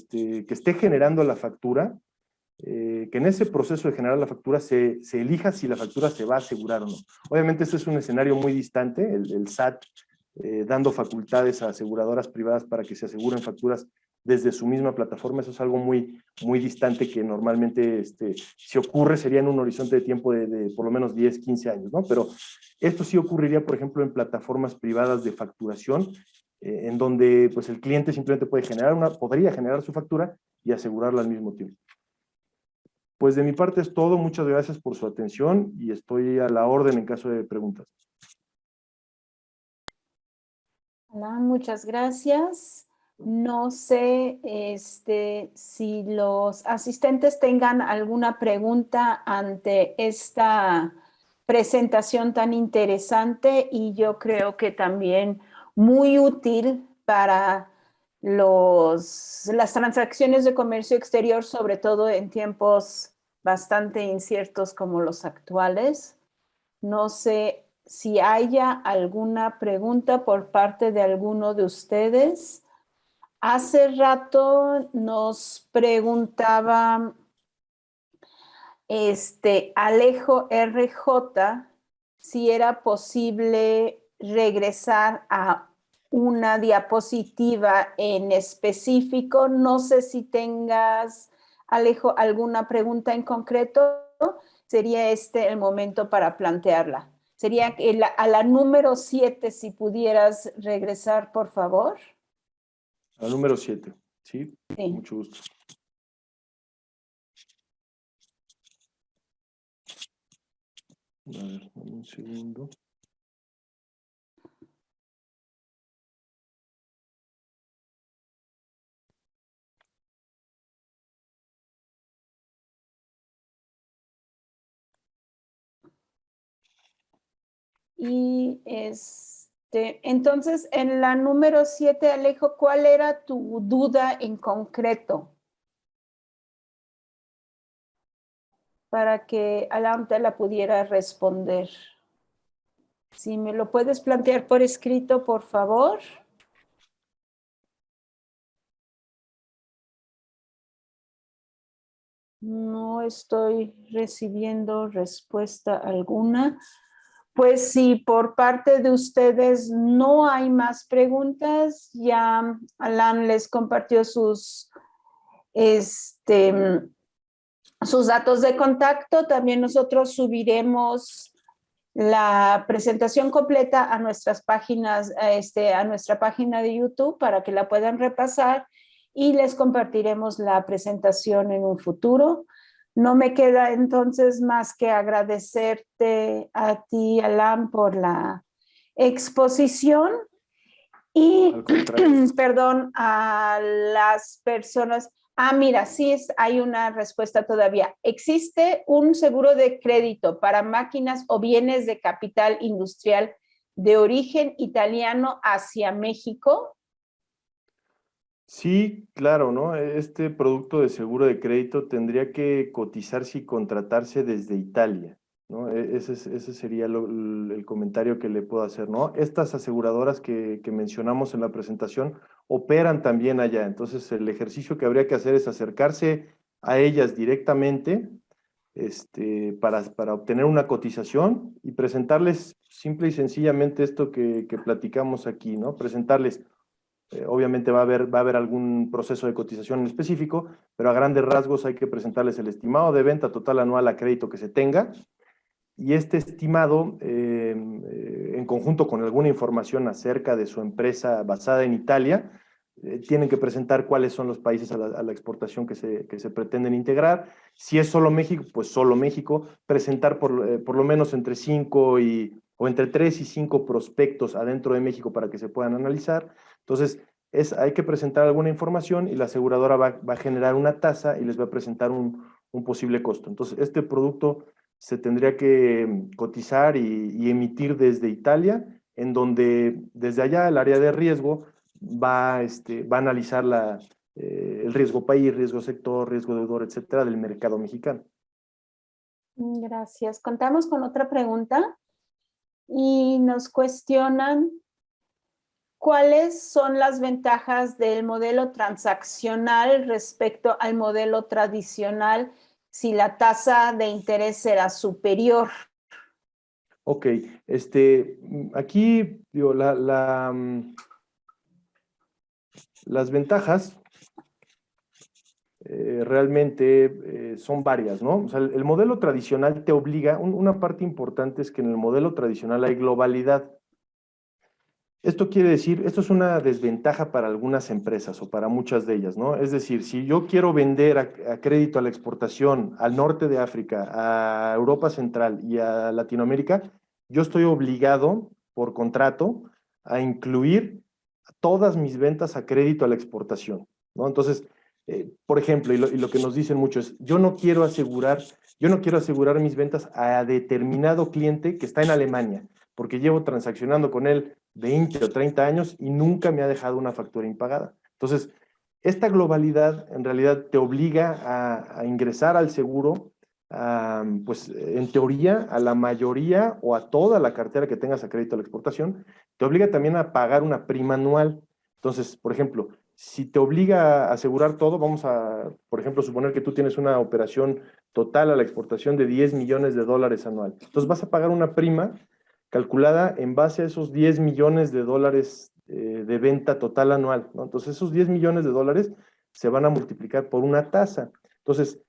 que esté generando la factura, que en ese proceso de generar la factura se elija si la factura se va a asegurar o no. Obviamente este es un escenario muy distante, el SAT dando facultades a aseguradoras privadas para que se aseguren facturas desde su misma plataforma, eso es algo muy, muy distante que normalmente si ocurre sería en un horizonte de tiempo de por lo menos 10, 15 años, ¿no? Pero esto sí ocurriría, por ejemplo, en plataformas privadas de facturación, en donde pues, el cliente simplemente podría generar su factura y asegurarla al mismo tiempo. Pues de mi parte es todo, muchas gracias por su atención y estoy a la orden en caso de preguntas. Hola, muchas gracias. No sé si los asistentes tengan alguna pregunta ante esta presentación tan interesante y yo creo que también muy útil para las transacciones de comercio exterior, sobre todo en tiempos bastante inciertos como los actuales. No sé si haya alguna pregunta por parte de alguno de ustedes. Hace rato nos preguntaba Alejo RJ si era posible regresar a una diapositiva en específico. No sé si tengas, Alejo, alguna pregunta en concreto. Sería el momento para plantearla. Sería a la número 7, si pudieras regresar, por favor. A la número 7, ¿sí? Sí. Mucho gusto. A ver, un segundo. Y entonces, en la número 7, Alejo, ¿cuál era tu duda en concreto? Para que Alam te la pudiera responder. Si me lo puedes plantear por escrito, por favor. No estoy recibiendo respuesta alguna. Pues si por parte de ustedes no hay más preguntas, ya Alan les compartió sus datos de contacto. También nosotros subiremos la presentación completa a nuestras páginas, a nuestra página de YouTube para que la puedan repasar y les compartiremos la presentación en un futuro. No me queda entonces más que agradecerte a ti, Alan, por la exposición y, perdón, a las personas. Mira, sí, hay una respuesta todavía. ¿Existe un seguro de crédito para máquinas o bienes de capital industrial de origen italiano hacia México? Sí, claro, ¿no? Este producto de seguro de crédito tendría que cotizarse y contratarse desde Italia. ¿no? Ese sería el comentario que le puedo hacer, ¿no? Estas aseguradoras que mencionamos en la presentación operan también allá, entonces el ejercicio que habría que hacer es acercarse a ellas directamente para obtener una cotización y presentarles simple y sencillamente esto que platicamos aquí, ¿no? Presentarles, obviamente va a haber algún proceso de cotización en específico, pero a grandes rasgos hay que presentarles el estimado de venta total anual a crédito que se tenga, y este estimado, en conjunto con alguna información acerca de su empresa basada en Italia, tienen que presentar cuáles son los países a la exportación que se pretenden integrar. Si es solo México, pues solo México. Presentar por lo menos entre 5 o entre 3 y 5 prospectos adentro de México para que se puedan analizar. Entonces, hay que presentar alguna información y la aseguradora va a generar una tasa y les va a presentar un posible costo. Entonces, este producto se tendría que cotizar y emitir desde Italia, en donde desde allá el área de riesgo va a analizar el riesgo país, riesgo sector, riesgo deudor, etcétera, del mercado mexicano. Gracias. Contamos con otra pregunta y nos cuestionan cuáles son las ventajas del modelo transaccional respecto al modelo tradicional si la tasa de interés será superior. Ok, aquí digo, las ventajas realmente son varias, ¿no? O sea, el modelo tradicional te obliga, una parte importante es que en el modelo tradicional hay globalidad. Esto quiere decir, esto es una desventaja para algunas empresas o para muchas de ellas, ¿no? Es decir, si yo quiero vender a crédito a la exportación al norte de África, a Europa Central y a Latinoamérica, yo estoy obligado por contrato a incluir todas mis ventas a crédito a la exportación, ¿no? Entonces, por ejemplo, y lo que nos dicen mucho es, yo no quiero asegurar mis ventas a determinado cliente que está en Alemania, porque llevo transaccionando con él 20 o 30 años y nunca me ha dejado una factura impagada. Entonces, esta globalidad en realidad te obliga a ingresar al seguro, pues en teoría a la mayoría o a toda la cartera que tengas a crédito a la exportación, te obliga también a pagar una prima anual. Entonces, por ejemplo, si te obliga a asegurar todo, vamos a, por ejemplo, suponer que tú tienes una operación total a la exportación de 10 millones de dólares anual. Entonces vas a pagar una prima calculada en base a esos 10 millones de dólares de venta total anual, ¿no? Entonces esos 10 millones de dólares se van a multiplicar por una tasa. Entonces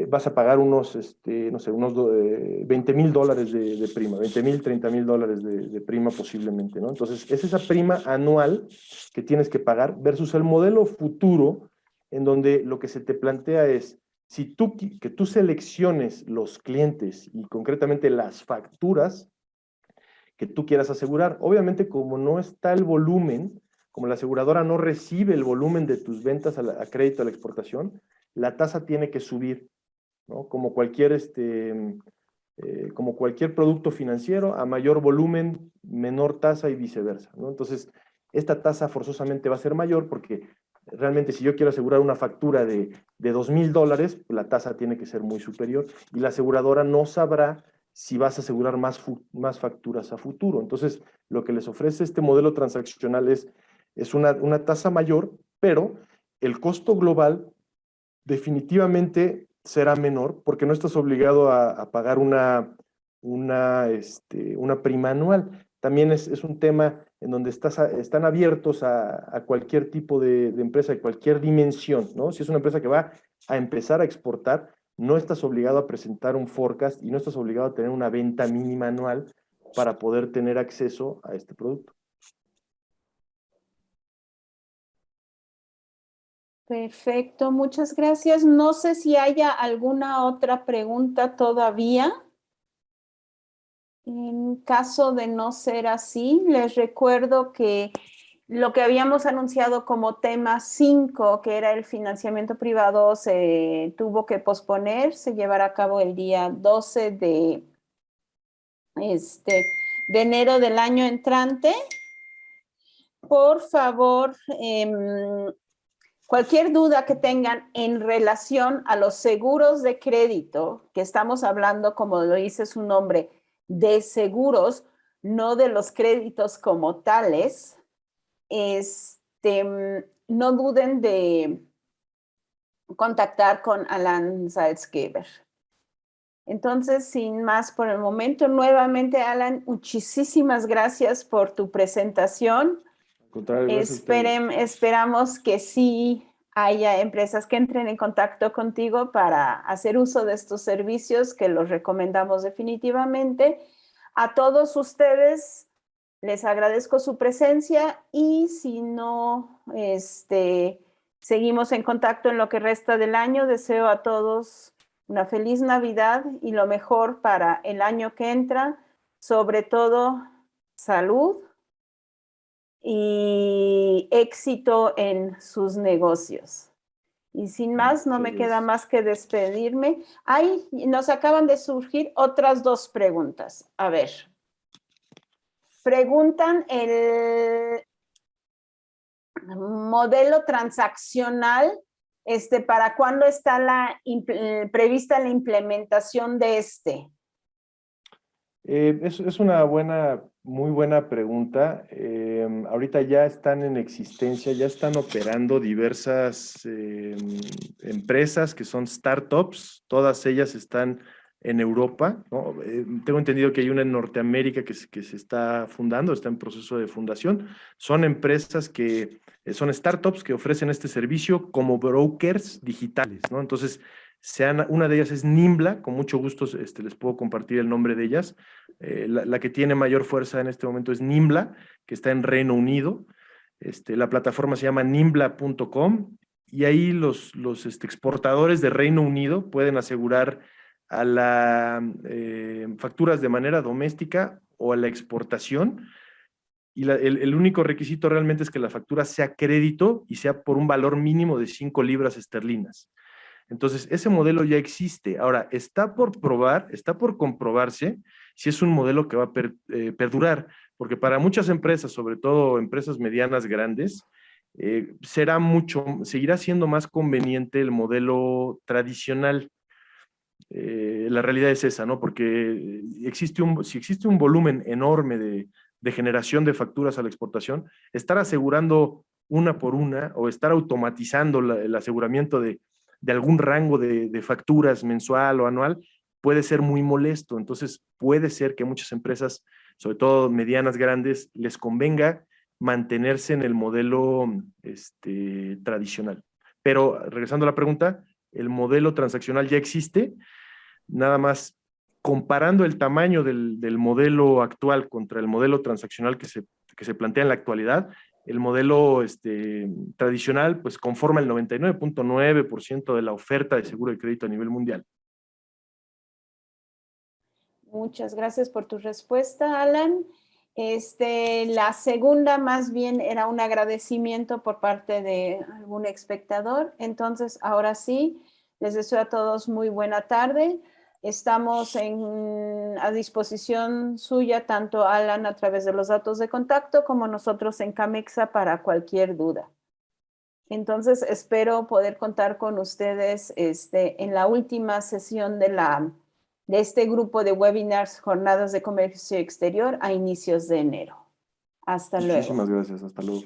vas a pagar unos, no sé, unos $20,000 de prima, 20,000, $30,000 de prima posiblemente, ¿no? Entonces es esa prima anual que tienes que pagar versus el modelo futuro en donde lo que se te plantea es, que tú selecciones los clientes y concretamente las facturas que tú quieras asegurar. Obviamente, como no está el volumen, como la aseguradora no recibe el volumen de tus ventas a crédito a la exportación, la tasa tiene que subir, ¿no? Como cualquier producto financiero, a mayor volumen, menor tasa y viceversa, ¿no? Entonces, esta tasa forzosamente va a ser mayor porque realmente si yo quiero asegurar una factura de $2,000, la tasa tiene que ser muy superior y la aseguradora no sabrá si vas a asegurar más facturas a futuro. Entonces, lo que les ofrece este modelo transaccional es una tasa mayor, pero el costo global definitivamente será menor porque no estás obligado a pagar una prima anual. También es un tema en donde están abiertos a cualquier tipo de empresa, de cualquier dimensión, ¿no? Si es una empresa que va a empezar a exportar, no estás obligado a presentar un forecast y no estás obligado a tener una venta mínima anual para poder tener acceso a este producto. Perfecto, muchas gracias. No sé si haya alguna otra pregunta todavía. En caso de no ser así, les recuerdo que lo que habíamos anunciado como tema 5, que era el financiamiento privado, se tuvo que posponer, se llevará a cabo el día 12 de enero del año entrante. Por favor, Cualquier duda que tengan en relación a los seguros de crédito, que estamos hablando, como lo dice su nombre, de seguros, no de los créditos como tales, no duden de contactar con Alan Salzgeber. Entonces, sin más por el momento, nuevamente, Alan, muchísimas gracias por tu presentación. Al contrario, gracias a ustedes. Esperamos que sí haya empresas que entren en contacto contigo para hacer uso de estos servicios, que los recomendamos definitivamente. A todos ustedes les agradezco su presencia y si no, seguimos en contacto en lo que resta del año. Deseo a todos una feliz Navidad y lo mejor para el año que entra, sobre todo salud y éxito en sus negocios. Y sin más, no me queda más que despedirme. Ay, nos acaban de surgir otras dos preguntas. A ver. Preguntan el modelo transaccional, ¿para cuándo está prevista la implementación de este? Es una muy buena pregunta. Ahorita ya están en existencia, ya están operando diversas empresas que son startups, todas ellas están en Europa, ¿no? Tengo entendido que hay una en Norteamérica que se está fundando, está en proceso de fundación. Son empresas que son startups que ofrecen este servicio como brokers digitales, ¿no? Entonces, una de ellas es Nimbla, con mucho gusto les puedo compartir el nombre de ellas. La que tiene mayor fuerza en este momento es Nimbla, que está en Reino Unido. La plataforma se llama nimbla.com y ahí los exportadores de Reino Unido pueden asegurar a las facturas de manera doméstica o a la exportación. Y el único requisito realmente es que la factura sea crédito y sea por un valor mínimo de 5 libras esterlinas. Entonces, ese modelo ya existe. Ahora, está por comprobarse si es un modelo que va a perdurar, porque para muchas empresas, sobre todo empresas medianas grandes, seguirá siendo más conveniente el modelo tradicional. La realidad es esa, ¿no? Porque si existe un volumen enorme de generación de facturas a la exportación, estar asegurando una por una o estar automatizando el aseguramiento de algún rango de facturas mensual o anual puede ser muy molesto. Entonces puede ser que a muchas empresas, sobre todo medianas, grandes, les convenga mantenerse en el modelo tradicional. Pero regresando a la pregunta, el modelo transaccional ya existe, nada más comparando el tamaño del modelo actual contra el modelo transaccional que se plantea en la actualidad. El modelo tradicional pues conforma el 99.9% de la oferta de seguro de crédito a nivel mundial. Muchas gracias por tu respuesta, Alan. La segunda más bien era un agradecimiento por parte de algún espectador. Entonces, ahora sí, les deseo a todos muy buena tarde. Estamos a disposición suya, tanto Alan a través de los datos de contacto como nosotros en Camexa para cualquier duda. Entonces, espero poder contar con ustedes en la última sesión de este grupo de webinars Jornadas de Comercio Exterior a inicios de enero. Hasta luego. Muchísimas gracias. Hasta luego.